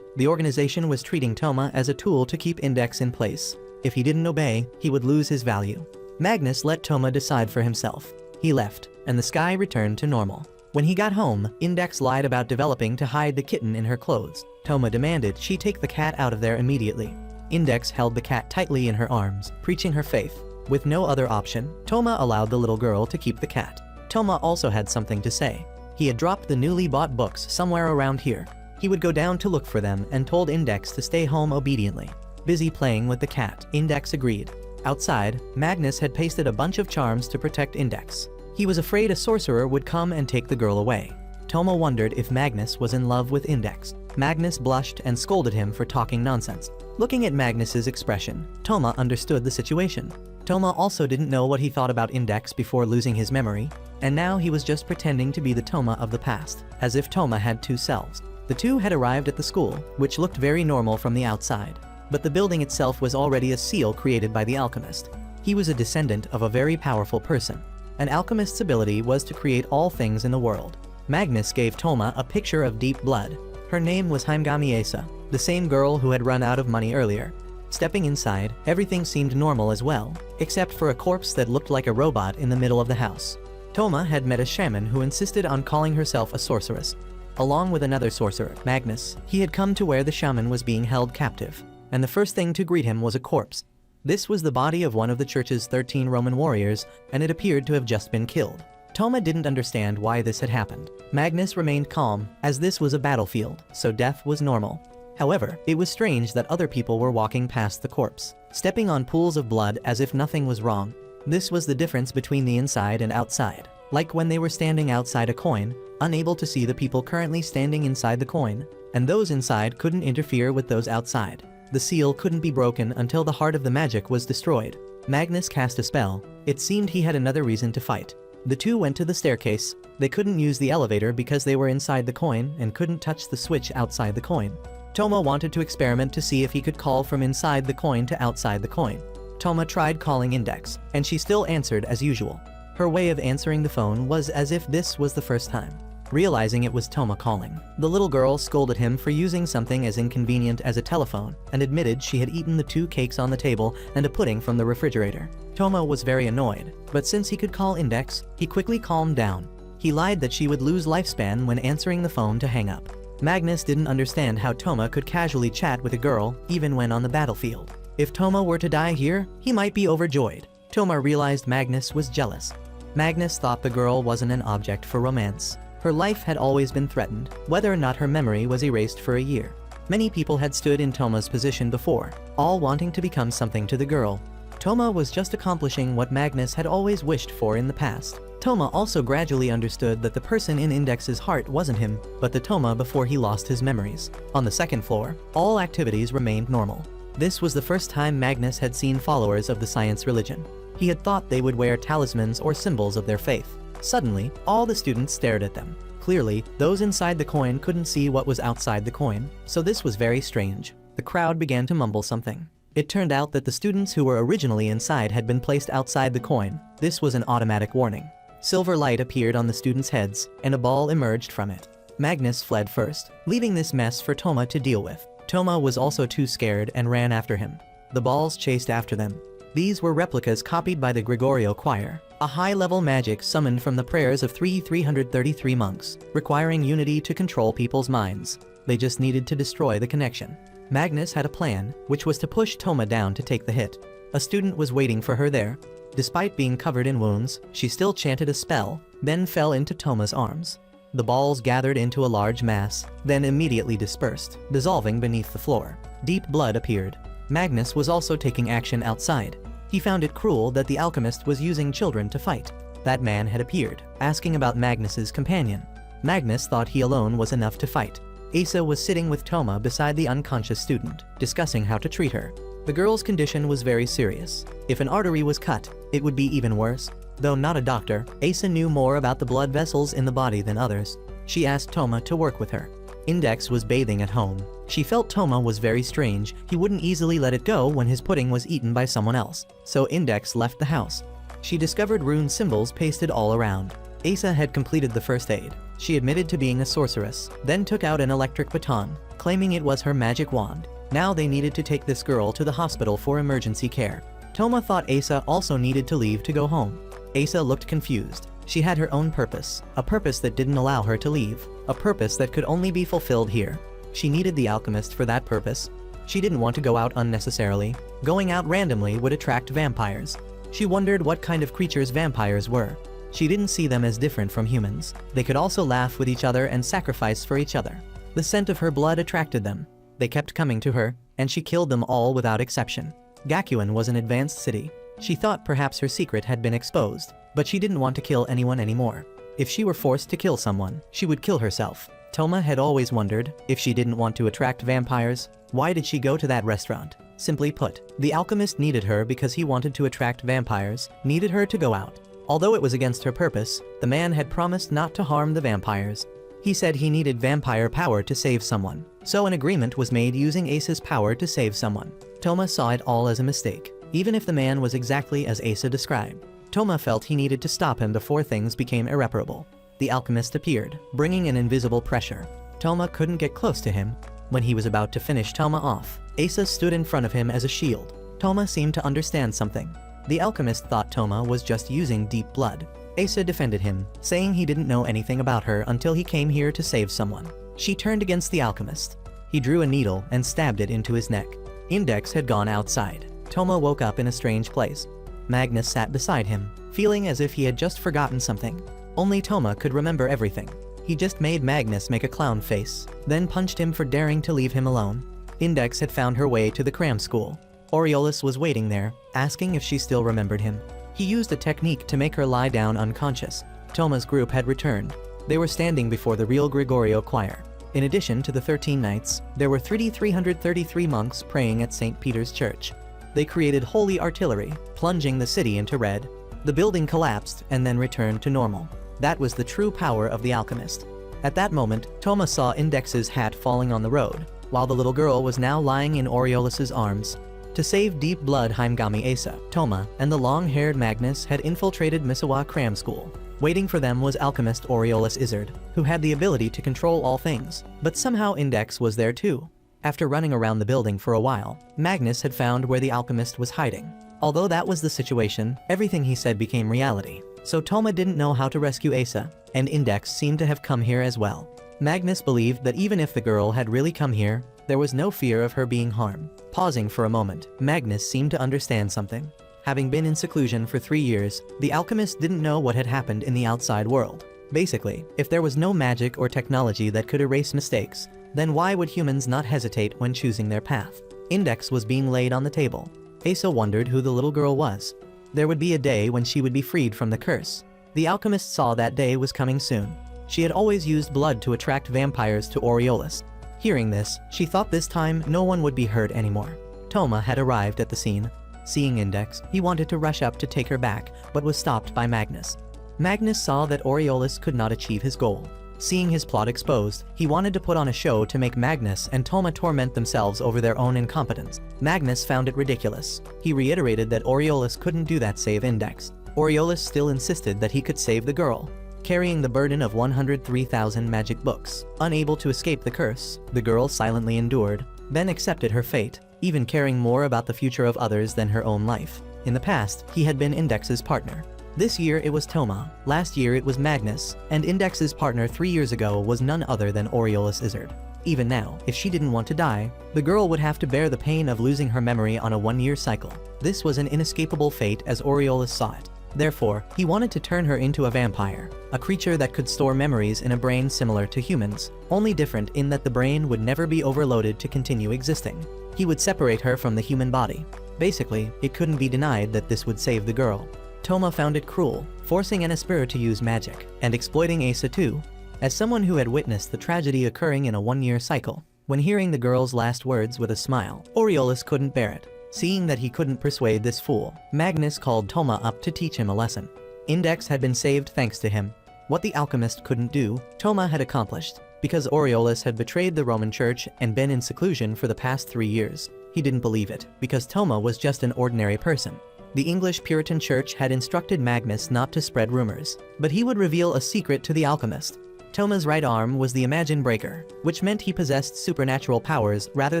The organization was treating Toma as a tool to keep Index in place. If he didn't obey, he would lose his value. Magnus let Toma decide for himself. He left, and the sky returned to normal. When he got home, Index lied about developing to hide the kitten in her clothes. Toma demanded she take the cat out of there immediately. Index held the cat tightly in her arms, preaching her faith. With no other option, Toma allowed the little girl to keep the cat. Toma also had something to say. He had dropped the newly bought books somewhere around here. He would go down to look for them and told Index to stay home obediently. Busy playing with the cat, Index agreed. Outside, Magnus had pasted a bunch of charms to protect Index. He was afraid a sorcerer would come and take the girl away. Toma wondered if Magnus was in love with Index. Magnus blushed and scolded him for talking nonsense. Looking at Magnus's expression, Toma understood the situation. Toma also didn't know what he thought about Index before losing his memory, and now he was just pretending to be the Toma of the past, as if Toma had two selves. The two had arrived at the school, which looked very normal from the outside. But the building itself was already a seal created by the alchemist. He was a descendant of a very powerful person. An alchemist's ability was to create all things in the world. Magnus gave Toma a picture of Deep Blood. Her name was Heimgamiesa, the same girl who had run out of money earlier. Stepping inside, everything seemed normal as well, except for a corpse that looked like a robot in the middle of the house. Toma had met a shaman who insisted on calling herself a sorceress. Along with another sorcerer, Magnus, he had come to where the shaman was being held captive. And the first thing to greet him was a corpse. This was the body of one of the church's 13 Roman warriors, and it appeared to have just been killed. Toma didn't understand why this had happened. Magnus remained calm, as this was a battlefield, so death was normal. However, it was strange that other people were walking past the corpse, stepping on pools of blood as if nothing was wrong. This was the difference between the inside and outside. Like when they were standing outside a coin, unable to see the people currently standing inside the coin, and those inside couldn't interfere with those outside. The seal couldn't be broken until the heart of the magic was destroyed. Magnus cast a spell. It seemed he had another reason to fight. The two went to the staircase. They couldn't use the elevator because they were inside the coin and couldn't touch the switch outside the coin. Toma wanted to experiment to see if he could call from inside the coin to outside the coin. Toma tried calling Index, and she still answered as usual. Her way of answering the phone was as if this was the first time. Realizing it was Toma calling, the little girl scolded him for using something as inconvenient as a telephone and admitted she had eaten the 2 cakes on the table and a pudding from the refrigerator. Toma was very annoyed, but since he could call Index, he quickly calmed down. He lied that she would lose lifespan when answering the phone to hang up. Magnus didn't understand how Toma could casually chat with a girl even when on the battlefield. If Toma were to die here, he might be overjoyed. Toma realized Magnus was jealous. Magnus thought the girl wasn't an object for romance. Her life had always been threatened, whether or not her memory was erased for a year. Many people had stood in Toma's position before, all wanting to become something to the girl. Toma was just accomplishing what Magnus had always wished for in the past. Toma also gradually understood that the person in Index's heart wasn't him, but the Toma before he lost his memories. On the second floor, all activities remained normal. This was the first time Magnus had seen followers of the science religion. He had thought they would wear talismans or symbols of their faith. Suddenly, all the students stared at them. Clearly, those inside the coin couldn't see what was outside the coin, so this was very strange. The crowd began to mumble something. It turned out that the students who were originally inside had been placed outside the coin. This was an automatic warning. Silver light appeared on the students' heads, and a ball emerged from it. Magnus fled first, leaving this mess for Toma to deal with. Toma was also too scared and ran after him. The balls chased after them. These were replicas copied by the Gregorio choir, a high-level magic summoned from the prayers of 333 monks, requiring unity to control people's minds. They just needed to destroy the connection. Magnus had a plan, which was to push Toma down to take the hit. A student was waiting for her there. Despite being covered in wounds, she still chanted a spell, then fell into Toma's arms. The balls gathered into a large mass, then immediately dispersed, dissolving beneath the floor. Deep blood appeared. Magnus was also taking action outside. He found it cruel that the alchemist was using children to fight. That man had appeared, asking about Magnus's companion. Magnus thought he alone was enough to fight. Asa was sitting with Toma beside the unconscious student, discussing how to treat her. The girl's condition was very serious. If an artery was cut, it would be even worse. Though not a doctor, Asa knew more about the blood vessels in the body than others. She asked Toma to work with her. Index was bathing at home. She felt Toma was very strange. He wouldn't easily let it go when his pudding was eaten by someone else. So Index left the house. She discovered rune symbols pasted all around. Asa had completed the first aid. She admitted to being a sorceress, then took out an electric baton, claiming it was her magic wand. Now they needed to take this girl to the hospital for emergency care. Toma thought Asa also needed to leave to go home. Asa looked confused. She had her own purpose, a purpose that didn't allow her to leave, a purpose that could only be fulfilled here. She needed the alchemist for that purpose. She didn't want to go out unnecessarily. Going out randomly would attract vampires. She wondered what kind of creatures vampires were. She didn't see them as different from humans. They could also laugh with each other and sacrifice for each other. The scent of her blood attracted them. They kept coming to her, and she killed them all without exception. Gakuen was an advanced city. She thought perhaps her secret had been exposed, but she didn't want to kill anyone anymore. If she were forced to kill someone, she would kill herself. Toma had always wondered, if she didn't want to attract vampires, why did she go to that restaurant? Simply put, the alchemist needed her because he wanted to attract vampires, needed her to go out. Although it was against her purpose, the man had promised not to harm the vampires. He said he needed vampire power to save someone, so an agreement was made using Asa's power to save someone. Toma saw it all as a mistake, even if the man was exactly as Asa described. Toma felt he needed to stop him before things became irreparable. The alchemist appeared, bringing an invisible pressure. Toma couldn't get close to him. When he was about to finish Toma off, Asa stood in front of him as a shield. Toma seemed to understand something. The alchemist thought Toma was just using deep blood. Asa defended him, saying he didn't know anything about her until he came here to save someone. She turned against the alchemist. He drew a needle and stabbed it into his neck. Index had gone outside. Toma woke up in a strange place. Magnus sat beside him, feeling as if he had just forgotten something. Only Toma could remember everything. He just made Magnus make a clown face, then punched him for daring to leave him alone. Index had found her way to the cram school. Aureolus was waiting there, asking if she still remembered him. He used a technique to make her lie down unconscious. Toma's group had returned. They were standing before the real Gregorio choir. In addition to the 13 knights, there were 333 monks praying at St. Peter's Church. They created holy artillery, plunging the city into red. The building collapsed and then returned to normal. That was the true power of the alchemist. At that moment, Toma saw Index's hat falling on the road, while the little girl was now lying in Aureolus's arms. To save deep blood Heimgami Asa, Toma, and the long-haired Magnus had infiltrated Misawa Cram School. Waiting for them was alchemist Aureolus Izzard, who had the ability to control all things. But somehow Index was there too. After running around the building for a while, Magnus had found where the alchemist was hiding. Although that was the situation, everything he said became reality. So Toma didn't know how to rescue Asa, and Index seemed to have come here as well. Magnus believed that even if the girl had really come here, there was no fear of her being harmed. Pausing for a moment, Magnus seemed to understand something. Having been in seclusion for 3 years, the alchemist didn't know what had happened in the outside world. Basically, if there was no magic or technology that could erase mistakes, then why would humans not hesitate when choosing their path? Index was being laid on the table. Asa wondered who the little girl was. There would be a day when she would be freed from the curse. The alchemist saw that day was coming soon. She had always used blood to attract vampires to Aureolus. Hearing this, she thought this time no one would be hurt anymore. Toma had arrived at the scene. Seeing Index, he wanted to rush up to take her back, but was stopped by Magnus. Magnus saw that Aureolus could not achieve his goal. Seeing his plot exposed, he wanted to put on a show to make Magnus and Toma torment themselves over their own incompetence. Magnus found it ridiculous. He reiterated that Aureolus couldn't do that save Index. Aureolus still insisted that he could save the girl. Carrying the burden of 103,000 magic books, unable to escape the curse, the girl silently endured, then accepted her fate, even caring more about the future of others than her own life. In the past, he had been Index's partner. This year it was Toma, last year it was Magnus, and Index's partner 3 years ago was none other than Aureolus Izzard. Even now, if she didn't want to die, the girl would have to bear the pain of losing her memory on a 1-year cycle. This was an inescapable fate as Aureolus saw it. Therefore, he wanted to turn her into a vampire, a creature that could store memories in a brain similar to humans, only different in that the brain would never be overloaded to continue existing. He would separate her from the human body. Basically, it couldn't be denied that this would save the girl. Toma found it cruel, forcing an Espira to use magic, and exploiting Asa too. As someone who had witnessed the tragedy occurring in a 1-year cycle, when hearing the girl's last words with a smile, Aureolus couldn't bear it. Seeing that he couldn't persuade this fool, Magnus called Toma up to teach him a lesson. Index had been saved thanks to him. What the alchemist couldn't do, Toma had accomplished. Because Aureolus had betrayed the Roman Church and been in seclusion for the past 3 years. He didn't believe it, because Toma was just an ordinary person. The English Puritan Church had instructed Magnus not to spread rumors, but he would reveal a secret to the alchemist. Toma's right arm was the Imagine Breaker, which meant he possessed supernatural powers rather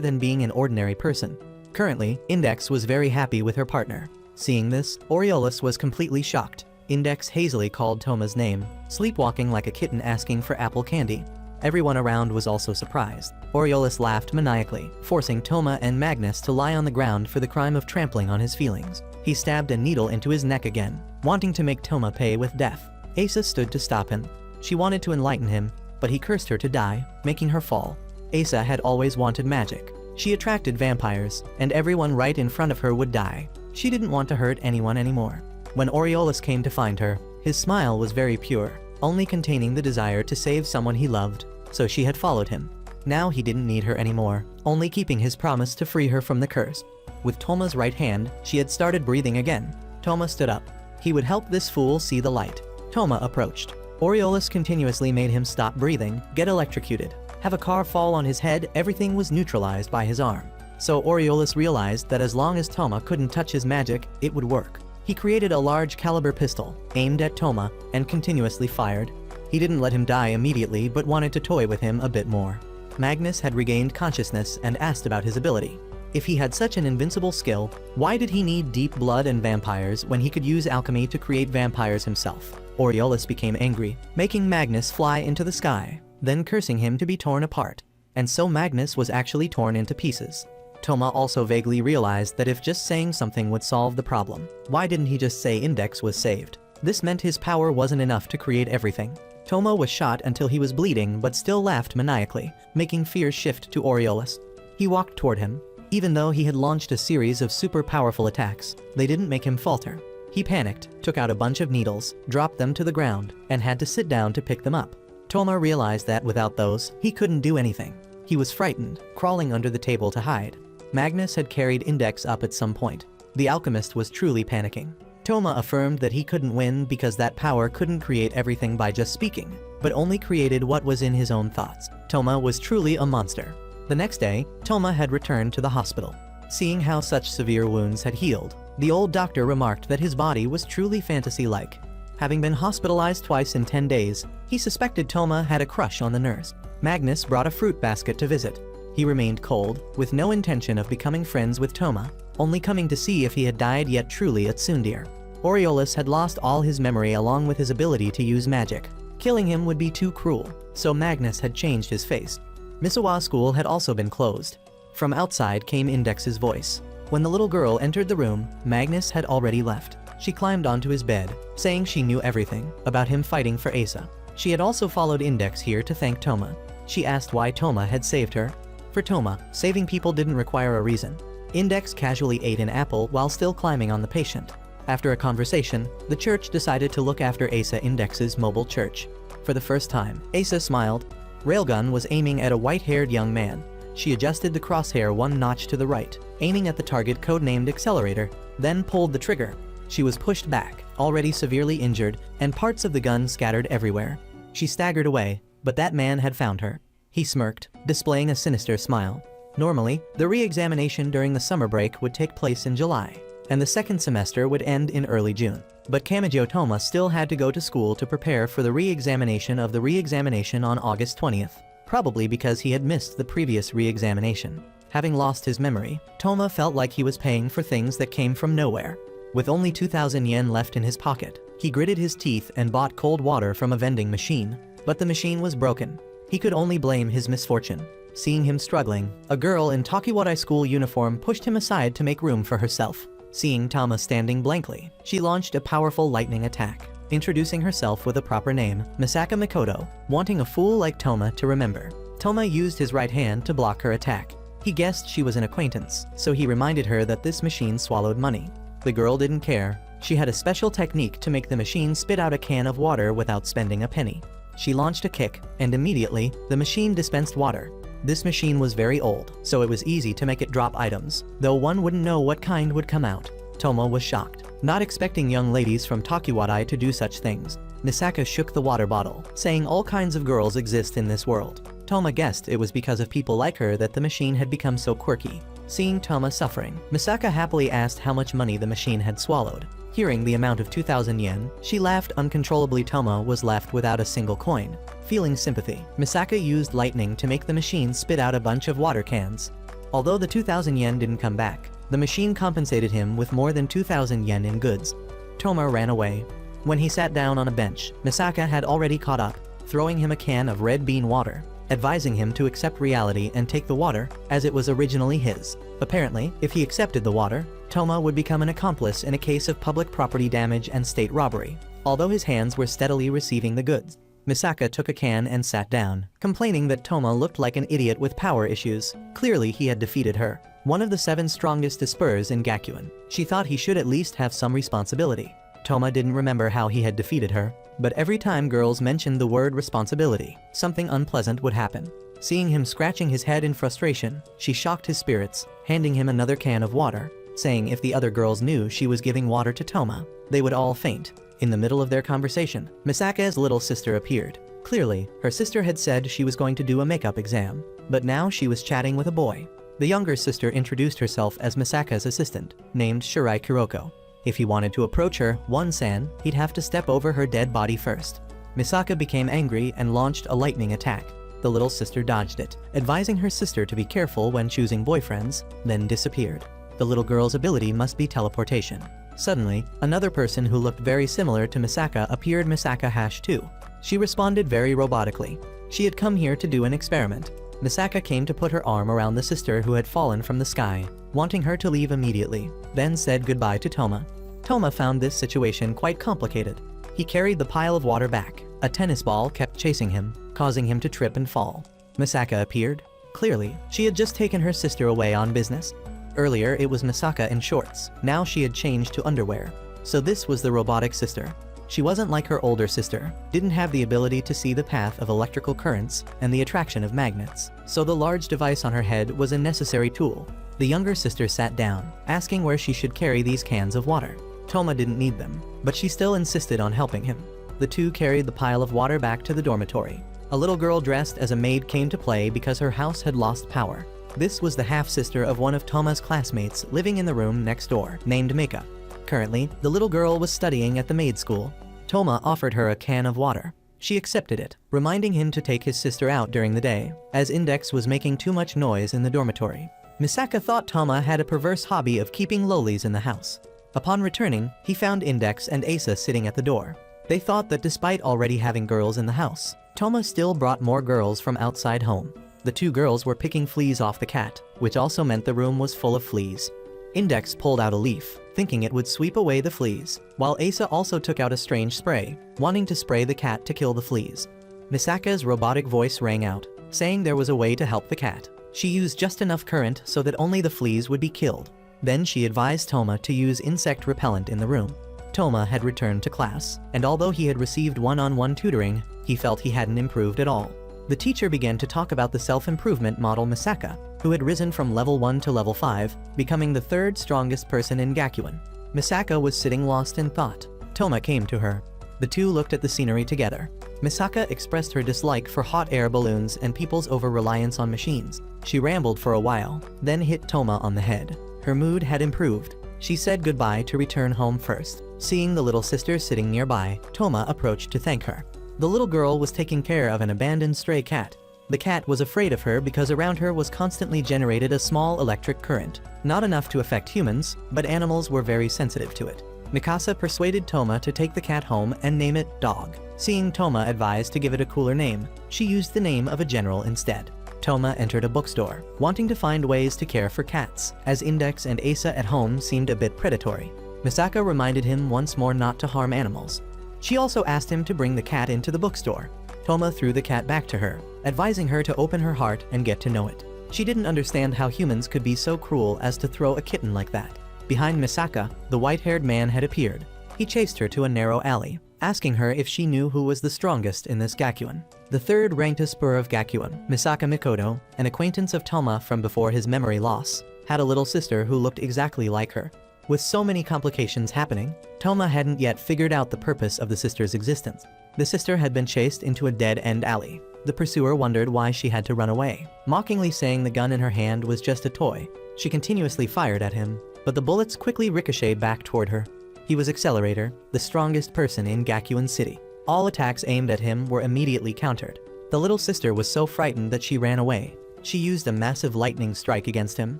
than being an ordinary person. Currently, Index was very happy with her partner. Seeing this, Aureolus was completely shocked. Index hazily called Toma's name, sleepwalking like a kitten asking for apple candy. Everyone around was also surprised. Aureolus laughed maniacally, forcing Toma and Magnus to lie on the ground for the crime of trampling on his feelings. He stabbed a needle into his neck again, wanting to make Toma pay with death. Asa stood to stop him. She wanted to enlighten him, but he cursed her to die, making her fall. Asa had always wanted magic. She attracted vampires, and everyone right in front of her would die. She didn't want to hurt anyone anymore. When Aureolus came to find her, his smile was very pure, only containing the desire to save someone he loved, so she had followed him. Now he didn't need her anymore, only keeping his promise to free her from the curse. With Toma's right hand, she had started breathing again. Toma stood up. He would help this fool see the light. Toma approached. Aureolus continuously made him stop breathing, get electrocuted, have a car fall on his head. Everything was neutralized by his arm. So Aureolus realized that as long as Toma couldn't touch his magic, it would work. He created a large caliber pistol, aimed at Toma, and continuously fired. He didn't let him die immediately but wanted to toy with him a bit more. Magnus had regained consciousness and asked about his ability. If he had such an invincible skill, why did he need deep blood and vampires when he could use alchemy to create vampires himself? Aureolus became angry, making Magnus fly into the sky, then cursing him to be torn apart. And so Magnus was actually torn into pieces. Toma also vaguely realized that if just saying something would solve the problem, why didn't he just say Index was saved? This meant his power wasn't enough to create everything. Toma was shot until he was bleeding but still laughed maniacally, making fear shift to Aureolus. He walked toward him. Even though he had launched a series of super powerful attacks, they didn't make him falter. He panicked, took out a bunch of needles, dropped them to the ground, and had to sit down to pick them up. Toma realized that without those, he couldn't do anything. He was frightened, crawling under the table to hide. Magnus had carried Index up at some point. The alchemist was truly panicking. Toma affirmed that he couldn't win because that power couldn't create everything by just speaking, but only created what was in his own thoughts. Toma was truly a monster. The next day, Toma had returned to the hospital. Seeing how such severe wounds had healed, the old doctor remarked that his body was truly fantasy-like. Having been hospitalized twice in 10 days, he suspected Toma had a crush on the nurse. Magnus brought a fruit basket to visit. He remained cold, with no intention of becoming friends with Toma, only coming to see if he had died yet truly at Sundir. Aureolus had lost all his memory along with his ability to use magic. Killing him would be too cruel, so Magnus had changed his face. Misawa School had also been closed. From outside came Index's voice. When the little girl entered the room, Magnus had already left. She climbed onto his bed, saying she knew everything about him fighting for Asa. She had also followed Index here to thank Toma. She asked why Toma had saved her. For Toma, saving people didn't require a reason. Index casually ate an apple while still climbing on the patient. After a conversation, the church decided to look after Asa Index's mobile church. For the first time, Asa smiled. Railgun was aiming at a white-haired young man. She adjusted the crosshair one notch to the right, aiming at the target codenamed Accelerator, then pulled the trigger. She was pushed back, already severely injured, and parts of the gun scattered everywhere. She staggered away, but that man had found her. He smirked, displaying a sinister smile. Normally, the re-examination during the summer break would take place in July, and the second semester would end in early June. But Kamijo Toma still had to go to school to prepare for the re-examination of the re-examination on August 20th, probably because he had missed the previous re-examination. Having lost his memory, Toma felt like he was paying for things that came from nowhere. With only 2,000 yen left in his pocket, he gritted his teeth and bought cold water from a vending machine. But the machine was broken. He could only blame his misfortune. Seeing him struggling, a girl in Takiwadai school uniform pushed him aside to make room for herself. Seeing Toma standing blankly, she launched a powerful lightning attack, introducing herself with a proper name, Misaka Mikoto, wanting a fool like Toma to remember. Toma used his right hand to block her attack. He guessed she was an acquaintance, so he reminded her that this machine swallowed money. The girl didn't care. She had a special technique to make the machine spit out a can of water without spending a penny. She launched a kick, and immediately, the machine dispensed water. This machine was very old, so it was easy to make it drop items, though one wouldn't know what kind would come out. Toma was shocked. not expecting young ladies from Tokiwadai to do such things. Misaka shook the water bottle, saying all kinds of girls exist in this world. Toma guessed it was because of people like her that the machine had become so quirky. Seeing Toma suffering, Misaka happily asked how much money the machine had swallowed. Hearing the amount of 2,000 yen, she laughed uncontrollably. Toma was left without a single coin. Feeling sympathy, Misaka used lightning to make the machine spit out a bunch of water cans. Although the 2,000 yen didn't come back, the machine compensated him with more than 2,000 yen in goods. Toma ran away. When he sat down on a bench, Misaka had already caught up, throwing him a can of red bean water, advising him to accept reality and take the water, as it was originally his. Apparently, if he accepted the water, Toma would become an accomplice in a case of public property damage and state robbery. Although his hands were steadily receiving the goods, Misaka took a can and sat down, complaining that Toma looked like an idiot with power issues. Clearly he had defeated her, one of the 7 strongest dispersers in Gakuen. She thought he should at least have some responsibility. Toma didn't remember how he had defeated her, but every time girls mentioned the word responsibility, something unpleasant would happen. Seeing him scratching his head in frustration, she shocked his spirits, handing him another can of water, saying if the other girls knew she was giving water to Toma, they would all faint. In the middle of their conversation, Misaka's little sister appeared. Clearly, her sister had said she was going to do a makeup exam, but now she was chatting with a boy. The younger sister introduced herself as Misaka's assistant, named Shirai Kuroko. If he wanted to approach her, one-san, he'd have to step over her dead body first. Misaka became angry and launched a lightning attack. The little sister dodged it, advising her sister to be careful when choosing boyfriends, then disappeared. The little girl's ability must be teleportation. Suddenly, another person who looked very similar to Misaka appeared. Misaka-2. She responded very robotically. She had come here to do an experiment. Misaka came to put her arm around the sister who had fallen from the sky, wanting her to leave immediately, then said goodbye to Toma. Toma found this situation quite complicated. He carried the pile of water back. A tennis ball kept chasing him, causing him to trip and fall. Misaka appeared. Clearly, she had just taken her sister away on business. Earlier it was Misaka in shorts, now she had changed to underwear. So this was the robotic sister. She wasn't like her older sister, didn't have the ability to see the path of electrical currents and the attraction of magnets, so the large device on her head was a necessary tool. The younger sister sat down, asking where she should carry these cans of water. Toma didn't need them, but she still insisted on helping him. The two carried the pile of water back to the dormitory. A little girl dressed as a maid came to play because her house had lost power. This was the half-sister of one of Toma's classmates living in the room next door, named Mika. Currently, the little girl was studying at the maid school. Toma offered her a can of water. She accepted it, reminding him to take his sister out during the day, as Index was making too much noise in the dormitory. Misaka thought Toma had a perverse hobby of keeping lolies in the house. Upon returning, he found Index and Asa sitting at the door. They thought that despite already having girls in the house, Toma still brought more girls from outside home. The two girls were picking fleas off the cat, which also meant the room was full of fleas. Index pulled out a leaf, thinking it would sweep away the fleas, while Asa also took out a strange spray, wanting to spray the cat to kill the fleas. Misaka's robotic voice rang out, saying there was a way to help the cat. She used just enough current so that only the fleas would be killed. Then she advised Toma to use insect repellent in the room. Toma had returned to class, and although he had received one-on-one tutoring, he felt he hadn't improved at all. The teacher began to talk about the self-improvement model Misaka, who had risen from level 1 to level 5, becoming the 3rd strongest person in Gakuen. Misaka was sitting lost in thought. Toma came to her. The two looked at the scenery together. Misaka expressed her dislike for hot air balloons and people's over-reliance on machines. She rambled for a while, then hit Toma on the head. Her mood had improved. She said goodbye to return home first. Seeing the little sister sitting nearby, Toma approached to thank her. The little girl was taking care of an abandoned stray cat. The cat was afraid of her because around her was constantly generated a small electric current. Not enough to affect humans, but animals were very sensitive to it. Mikasa persuaded Toma to take the cat home and name it Dog. Seeing Toma advised to give it a cooler name, she used the name of a general instead. Toma entered a bookstore, wanting to find ways to care for cats, as Index and Asa at home seemed a bit predatory. Misaka reminded him once more not to harm animals. She also asked him to bring the cat into the bookstore. Toma threw the cat back to her, advising her to open her heart and get to know it. She didn't understand how humans could be so cruel as to throw a kitten like that. Behind Misaka, the white-haired man had appeared. He chased her to a narrow alley, asking her if she knew who was the strongest in this Gakuen. The 3rd-ranked Esper of Gakuen, Misaka Mikoto, an acquaintance of Toma from before his memory loss, had a little sister who looked exactly like her. With so many complications happening, Toma hadn't yet figured out the purpose of the sister's existence. The sister had been chased into a dead-end alley. The pursuer wondered why she had to run away, mockingly saying the gun in her hand was just a toy. She continuously fired at him, but the bullets quickly ricocheted back toward her. He was Accelerator, the strongest person in Gakuen City. All attacks aimed at him were immediately countered. The little sister was so frightened that she ran away. She used a massive lightning strike against him,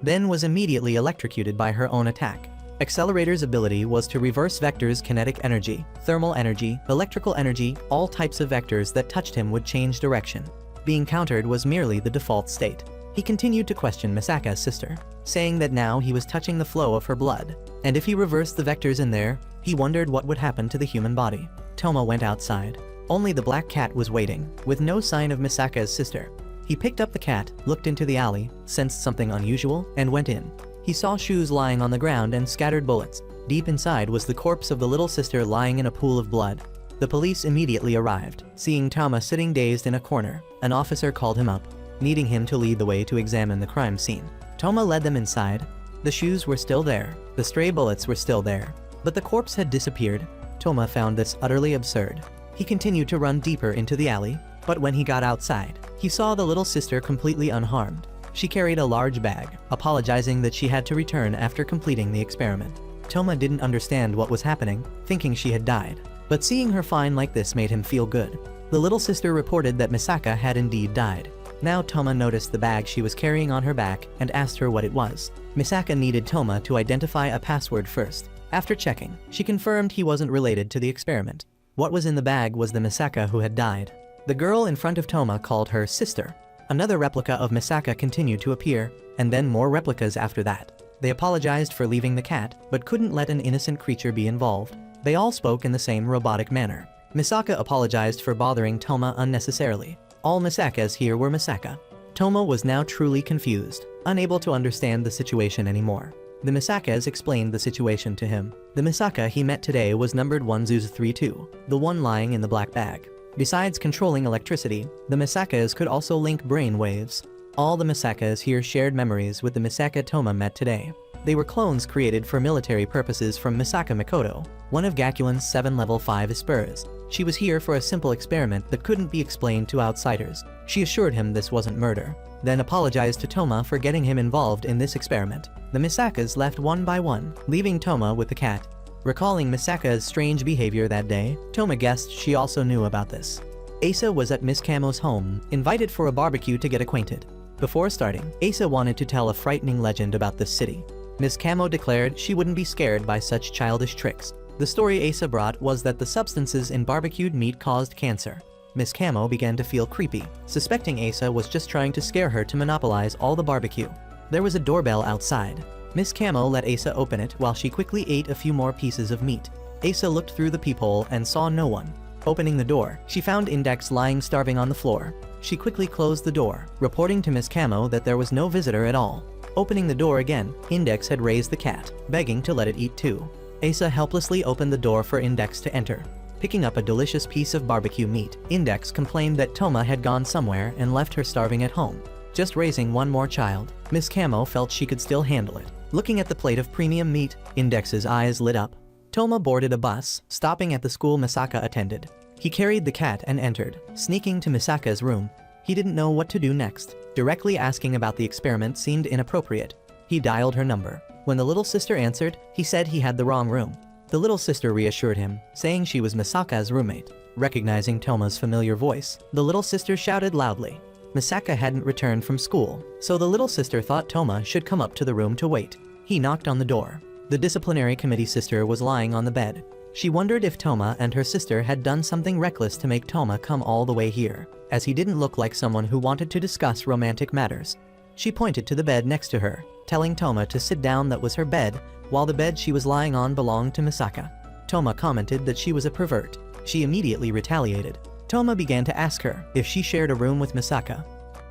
then was immediately electrocuted by her own attack. Accelerator's ability was to reverse vectors, kinetic energy, thermal energy, electrical energy, all types of vectors that touched him would change direction. Being countered was merely the default state. He continued to question Misaka's sister, saying that now he was touching the flow of her blood, and if he reversed the vectors in there, he wondered what would happen to the human body. Toma went outside. Only the black cat was waiting, with no sign of Misaka's sister. He picked up the cat, looked into the alley, sensed something unusual, and went in. He saw shoes lying on the ground and scattered bullets. Deep inside was the corpse of the little sister lying in a pool of blood. The police immediately arrived. Seeing Toma sitting dazed in a corner, an officer called him up, needing him to lead the way to examine the crime scene. Toma led them inside. The shoes were still there, the stray bullets were still there, but the corpse had disappeared. Toma found this utterly absurd. He continued to run deeper into the alley, but when he got outside, he saw the little sister completely unharmed. She carried a large bag, apologizing that she had to return after completing the experiment. Toma didn't understand what was happening, thinking she had died, but seeing her fine like this made him feel good. The little sister reported that Misaka had indeed died. Now Toma noticed the bag she was carrying on her back and asked her what it was. Misaka needed Toma to identify a password first. After checking, she confirmed he wasn't related to the experiment. What was in the bag was the Misaka who had died. The girl in front of Toma called her sister. Another replica of Misaka continued to appear, and then more replicas after that. They apologized for leaving the cat, but couldn't let an innocent creature be involved. They all spoke in the same robotic manner. Misaka apologized for bothering Toma unnecessarily. All Misakas here were Misaka. Toma was now truly confused, unable to understand the situation anymore. The Misakas explained the situation to him. The Misaka he met today was numbered 1032, the one lying in the black bag. Besides controlling electricity, the Misakas could also link brain waves. All the Misakas here shared memories with the Misaka Toma met today. They were clones created for military purposes from Misaka Mikoto, one of Gakuen's 7 level 5 Espers. She was here for a simple experiment that couldn't be explained to outsiders. She assured him this wasn't murder, then apologized to Toma for getting him involved in this experiment. The Misakas left one by one, leaving Toma with the cat. Recalling Misaka's strange behavior that day, Toma guessed she also knew about this. Asa was at Miss Camo's home, invited for a barbecue to get acquainted. Before starting, Asa wanted to tell a frightening legend about this city. Miss Camo declared she wouldn't be scared by such childish tricks. The story Asa brought was that the substances in barbecued meat caused cancer. Miss Camo began to feel creepy, suspecting Asa was just trying to scare her to monopolize all the barbecue. There was a doorbell outside. Miss Camo let Asa open it while she quickly ate a few more pieces of meat. Asa looked through the peephole and saw no one. Opening the door, she found Index lying starving on the floor. She quickly closed the door, reporting to Miss Camo that there was no visitor at all. Opening the door again, Index had raised the cat, begging to let it eat too. Asa helplessly opened the door for Index to enter. Picking up a delicious piece of barbecue meat, Index complained that Toma had gone somewhere and left her starving at home. Just raising one more child, Miss Camo felt she could still handle it. Looking at the plate of premium meat, Index's eyes lit up. Toma boarded a bus, stopping at the school Misaka attended. He carried the cat and entered, sneaking to Misaka's room. He didn't know what to do next. Directly asking about the experiment seemed inappropriate. He dialed her number. When the little sister answered, he said he had the wrong room. The little sister reassured him, saying she was Misaka's roommate. Recognizing Toma's familiar voice, the little sister shouted loudly. Misaka hadn't returned from school, so the little sister thought Toma should come up to the room to wait. He knocked on the door. The disciplinary committee sister was lying on the bed. She wondered if Toma and her sister had done something reckless to make Toma come all the way here, as he didn't look like someone who wanted to discuss romantic matters. She pointed to the bed next to her, telling Toma to sit down. That was her bed, while the bed she was lying on belonged to Misaka. Toma commented that she was a pervert. She immediately retaliated. Toma began to ask her if she shared a room with Misaka.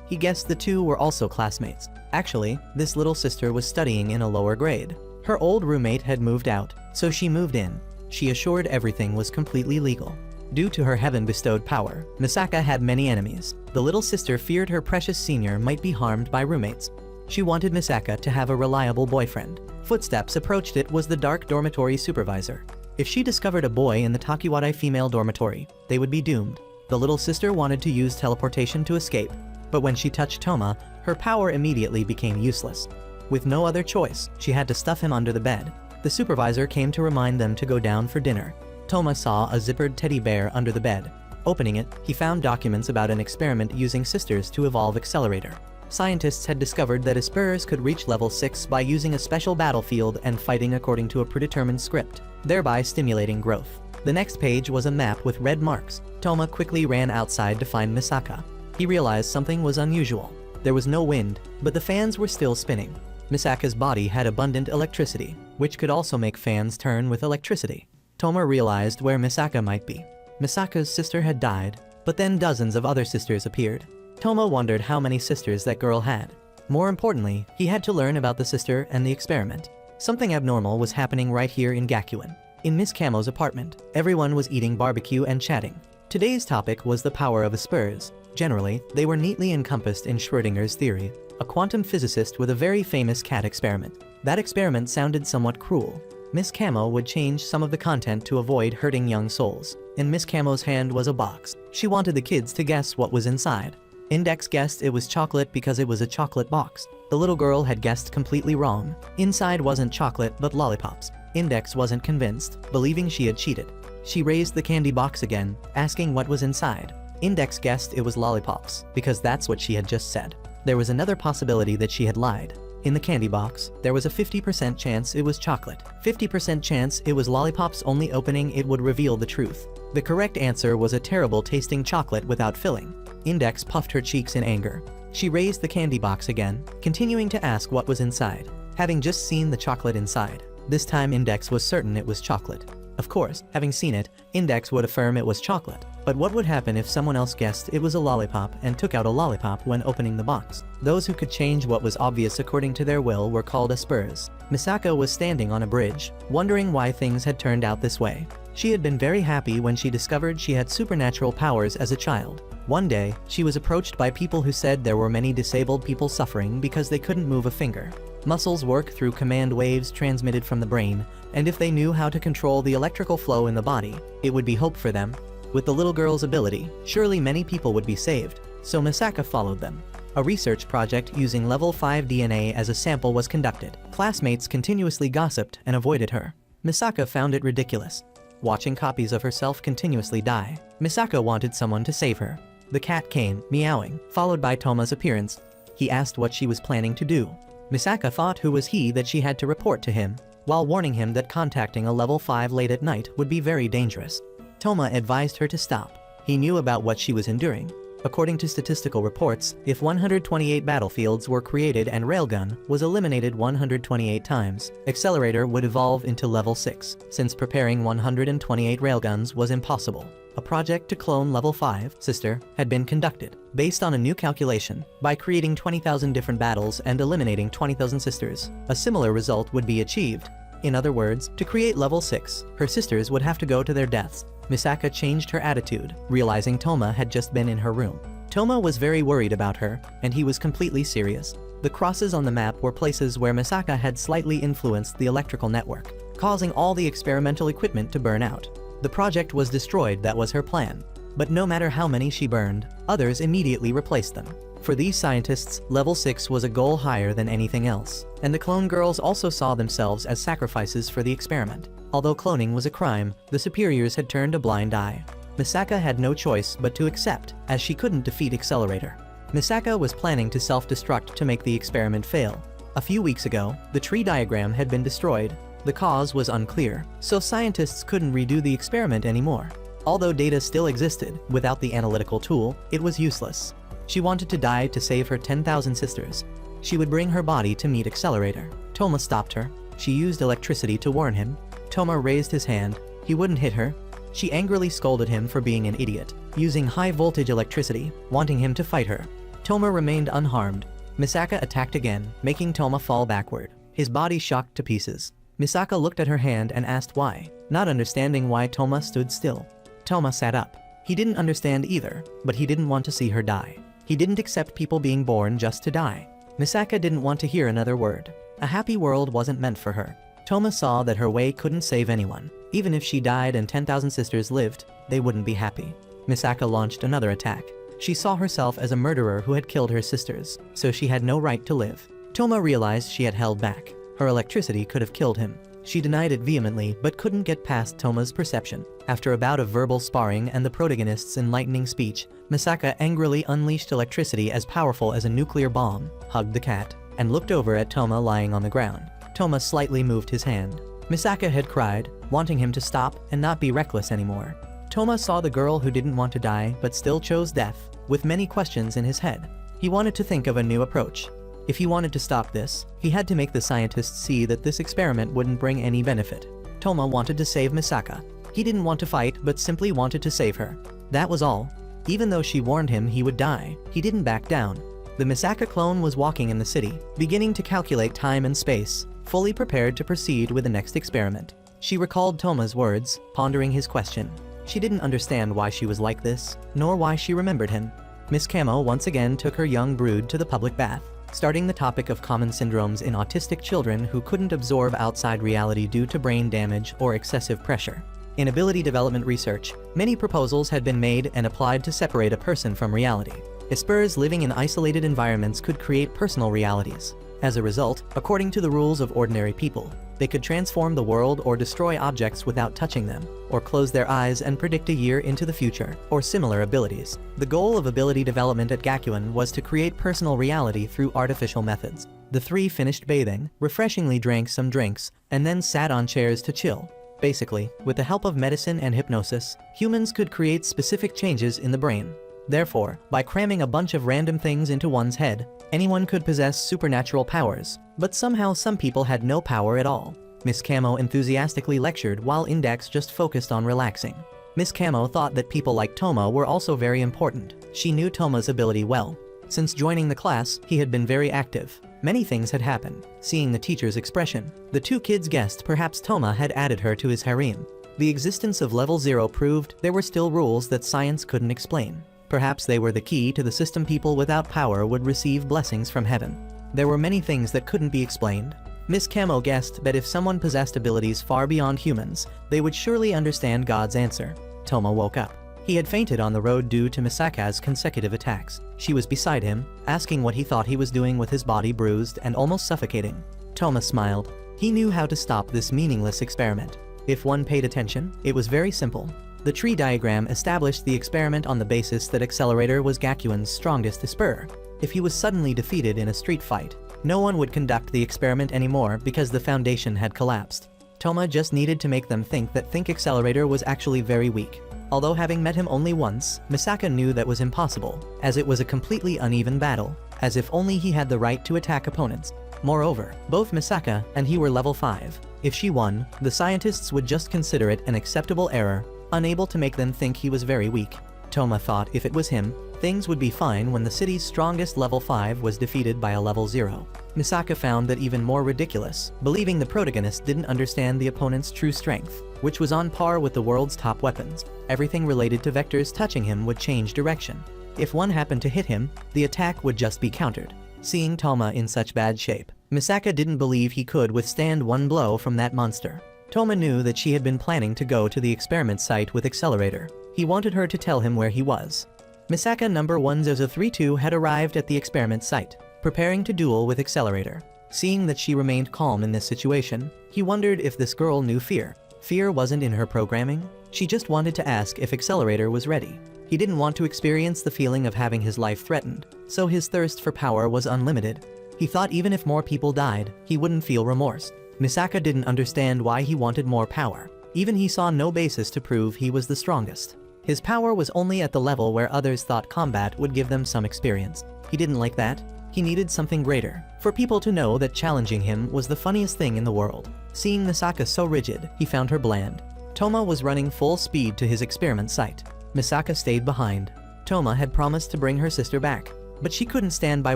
He guessed the two were also classmates. Actually, this little sister was studying in a lower grade. Her old roommate had moved out, so she moved in. She assured everything was completely legal. Due to her heaven-bestowed power, Misaka had many enemies. The little sister feared her precious senior might be harmed by roommates. She wanted Misaka to have a reliable boyfriend. Footsteps approached. It was the dark dormitory supervisor. If she discovered a boy in the Takiwadai female dormitory, they would be doomed. The little sister wanted to use teleportation to escape, but when she touched Toma, her power immediately became useless. With no other choice, she had to stuff him under the bed. The supervisor came to remind them to go down for dinner. Toma saw a zippered teddy bear under the bed. Opening it, he found documents about an experiment using sisters to evolve Accelerator. Scientists had discovered that sorcerers could reach level 6 by using a special battlefield and fighting according to a predetermined script, thereby stimulating growth. The next page was a map with red marks. Toma quickly ran outside to find Misaka. He realized something was unusual. There was no wind, but the fans were still spinning. Misaka's body had abundant electricity, which could also make fans turn with electricity. Toma realized where Misaka might be. Misaka's sister had died, but then dozens of other sisters appeared. Toma wondered how many sisters that girl had. More importantly, he had to learn about the sister and the experiment. Something abnormal was happening right here in Gakuen. In Miss Camo's apartment, everyone was eating barbecue and chatting. Today's topic was the power of sorcerers. Generally, they were neatly encompassed in Schrödinger's theory, a quantum physicist with a very famous cat experiment. That experiment sounded somewhat cruel. Miss Camo would change some of the content to avoid hurting young souls. In Miss Camo's hand was a box. She wanted the kids to guess what was inside. Index guessed it was chocolate because it was a chocolate box. The little girl had guessed completely wrong. Inside wasn't chocolate but lollipops. Index wasn't convinced, believing she had cheated. She raised the candy box again, asking what was inside. Index guessed it was lollipops, because that's what she had just said. There was another possibility that she had lied. In the candy box, there was a 50% chance it was chocolate. 50% chance it was lollipops. Only opening it would reveal the truth. The correct answer was a terrible tasting chocolate without filling. Index puffed her cheeks in anger. She raised the candy box again, continuing to ask what was inside, having just seen the chocolate inside. This time Index was certain it was chocolate. Of course, having seen it, Index would affirm it was chocolate. But what would happen if someone else guessed it was a lollipop and took out a lollipop when opening the box? Those who could change what was obvious according to their will were called sorcerers. Misaka was standing on a bridge, wondering why things had turned out this way. She had been very happy when she discovered she had supernatural powers as a child. One day, she was approached by people who said there were many disabled people suffering because they couldn't move a finger. Muscles work through command waves transmitted from the brain, and if they knew how to control the electrical flow in the body, it would be hope for them. With the little girl's ability, surely many people would be saved, so Misaka followed them. A research project using level 5 DNA as a sample was conducted. Classmates continuously gossiped and avoided her. Misaka found it ridiculous, watching copies of herself continuously die. Misaka wanted someone to save her. The cat came, meowing, followed by Toma's appearance. He asked what she was planning to do. Misaka thought who was he that she had to report to him, while warning him that contacting a level 5 late at night would be very dangerous. Toma advised her to stop. He knew about what she was enduring. According to statistical reports, if 128 battlefields were created and Railgun was eliminated 128 times, Accelerator would evolve into level 6, since preparing 128 railguns was impossible. A project to clone level 5, Sister, had been conducted, based on a new calculation. By creating 20,000 different battles and eliminating 20,000 sisters, a similar result would be achieved. In other words, to create level 6, her sisters would have to go to their deaths. Misaka changed her attitude, realizing Toma had just been in her room. Toma was very worried about her, and he was completely serious. The crosses on the map were places where Misaka had slightly influenced the electrical network, causing all the experimental equipment to burn out. The project was destroyed. That was her plan. But no matter how many she burned, others immediately replaced them. For these scientists, level 6 was a goal higher than anything else, and the clone girls also saw themselves as sacrifices for the experiment. Although cloning was a crime, the superiors had turned a blind eye. Misaka had no choice but to accept, as she couldn't defeat Accelerator. Misaka was planning to self-destruct to make the experiment fail. A few weeks ago, the tree diagram had been destroyed. The cause was unclear, so scientists couldn't redo the experiment anymore. Although data still existed, without the analytical tool, it was useless. She wanted to die to save her 10,000 sisters. She would bring her body to meet Accelerator. Toma stopped her. She used electricity to warn him. Toma raised his hand. He wouldn't hit her. She angrily scolded him for being an idiot, using high-voltage electricity, wanting him to fight her. Toma remained unharmed. Misaka attacked again, making Toma fall backward, his body shocked to pieces. Misaka looked at her hand and asked why, not understanding why Toma stood still. Toma sat up. He didn't understand either, but he didn't want to see her die. He didn't accept people being born just to die. Misaka didn't want to hear another word. A happy world wasn't meant for her. Toma saw that her way couldn't save anyone. Even if she died and 10,000 sisters lived, they wouldn't be happy. Misaka launched another attack. She saw herself as a murderer who had killed her sisters, so she had no right to live. Toma realized she had held back. Her electricity could have killed him. She denied it vehemently but couldn't get past Toma's perception. After a bout of verbal sparring and the protagonist's enlightening speech, Misaka angrily unleashed electricity as powerful as a nuclear bomb, hugged the cat, and looked over at Toma lying on the ground. Toma slightly moved his hand. Misaka had cried, wanting him to stop and not be reckless anymore. Toma saw the girl who didn't want to die but still chose death, with many questions in his head. He wanted to think of a new approach. If he wanted to stop this, he had to make the scientists see that this experiment wouldn't bring any benefit. Toma wanted to save Misaka. He didn't want to fight but simply wanted to save her. That was all. Even though she warned him he would die, he didn't back down. The Misaka clone was walking in the city, beginning to calculate time and space, fully prepared to proceed with the next experiment. She recalled Toma's words, pondering his question. She didn't understand why she was like this, nor why she remembered him. Miss Camo once again took her young brood to the public bath, starting the topic of common syndromes in autistic children who couldn't absorb outside reality due to brain damage or excessive pressure. In ability development research, many proposals had been made and applied to separate a person from reality. Espers living in isolated environments could create personal realities. As a result, according to the rules of ordinary people, they could transform the world or destroy objects without touching them, or close their eyes and predict a year into the future, or similar abilities. The goal of ability development at Gakuen was to create personal reality through artificial methods. The three finished bathing, refreshingly drank some drinks, and then sat on chairs to chill. Basically, with the help of medicine and hypnosis, humans could create specific changes in the brain. Therefore, by cramming a bunch of random things into one's head, anyone could possess supernatural powers, but somehow some people had no power at all. Miss Camo enthusiastically lectured while Index just focused on relaxing. Miss Camo thought that people like Toma were also very important. She knew Toma's ability well. Since joining the class, he had been very active. Many things had happened. Seeing the teacher's expression, the two kids guessed perhaps Toma had added her to his harem. The existence of Level 0 proved there were still rules that science couldn't explain. Perhaps they were the key to the system people without power would receive blessings from heaven. There were many things that couldn't be explained. Miss Camo guessed that if someone possessed abilities far beyond humans, they would surely understand God's answer. Toma woke up. He had fainted on the road due to Misaka's consecutive attacks. She was beside him, asking what he thought he was doing with his body bruised and almost suffocating. Toma smiled. He knew how to stop this meaningless experiment. If one paid attention, it was very simple. The tree diagram established the experiment on the basis that Accelerator was Gakuen's strongest Esper. If he was suddenly defeated in a street fight, no one would conduct the experiment anymore because the foundation had collapsed. Toma just needed to make them think that Accelerator was actually very weak. Although having met him only once, Misaka knew that was impossible, as it was a completely uneven battle, as if only he had the right to attack opponents. Moreover, both Misaka and he were level 5. If she won, the scientists would just consider it an acceptable error, unable to make them think he was very weak. Toma thought if it was him, things would be fine when the city's strongest level 5 was defeated by a level 0. Misaka found that even more ridiculous, believing the protagonist didn't understand the opponent's true strength, which was on par with the world's top weapons. Everything related to vectors touching him would change direction. If one happened to hit him, the attack would just be countered. Seeing Toma in such bad shape, Misaka didn't believe he could withstand one blow from that monster. Toma knew that she had been planning to go to the experiment site with Accelerator. He wanted her to tell him where he was. Misaka number 1032 had arrived at the experiment site, preparing to duel with Accelerator. Seeing that she remained calm in this situation, he wondered if this girl knew fear. Fear wasn't in her programming. She just wanted to ask if Accelerator was ready. He didn't want to experience the feeling of having his life threatened, so his thirst for power was unlimited. He thought even if more people died, he wouldn't feel remorse. Misaka didn't understand why he wanted more power. Even he saw no basis to prove he was the strongest. His power was only at the level where others thought combat would give them some experience. He didn't like that. He needed something greater, for people to know that challenging him was the funniest thing in the world. Seeing Misaka so rigid, he found her bland. Toma was running full speed to his experiment site. Misaka stayed behind. Toma had promised to bring her sister back, but she couldn't stand by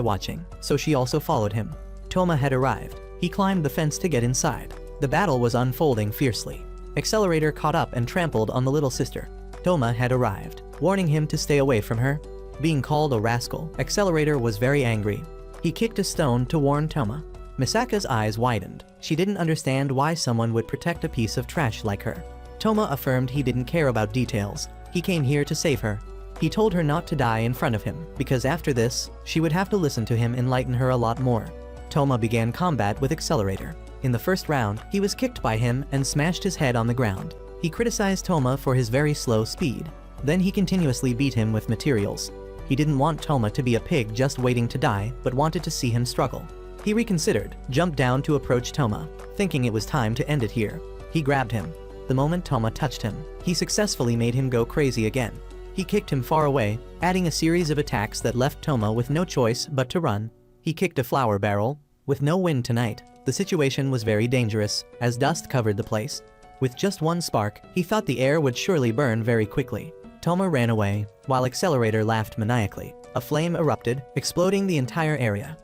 watching, so she also followed him. Toma had arrived. He climbed the fence to get inside. The battle was unfolding fiercely. Accelerator caught up and trampled on the little sister. Toma had arrived, warning him to stay away from her. Being called a rascal, Accelerator was very angry. He kicked a stone to warn Toma. Misaka's eyes widened. She didn't understand why someone would protect a piece of trash like her. Toma affirmed he didn't care about details. He came here to save her. He told her not to die in front of him, because after this, she would have to listen to him enlighten her a lot more. Toma began combat with Accelerator. In the first round, he was kicked by him and smashed his head on the ground. He criticized Toma for his very slow speed. Then he continuously beat him with materials. He didn't want Toma to be a pig just waiting to die, but wanted to see him struggle. He reconsidered, jumped down to approach Toma, thinking it was time to end it here. He grabbed him. The moment Toma touched him, he successfully made him go crazy again. He kicked him far away, adding a series of attacks that left Toma with no choice but to run. He kicked a flour barrel. With no wind tonight, the situation was very dangerous, as dust covered the place. With just one spark, he thought the air would surely burn very quickly. Toma ran away, while Accelerator laughed maniacally. A flame erupted, exploding the entire area.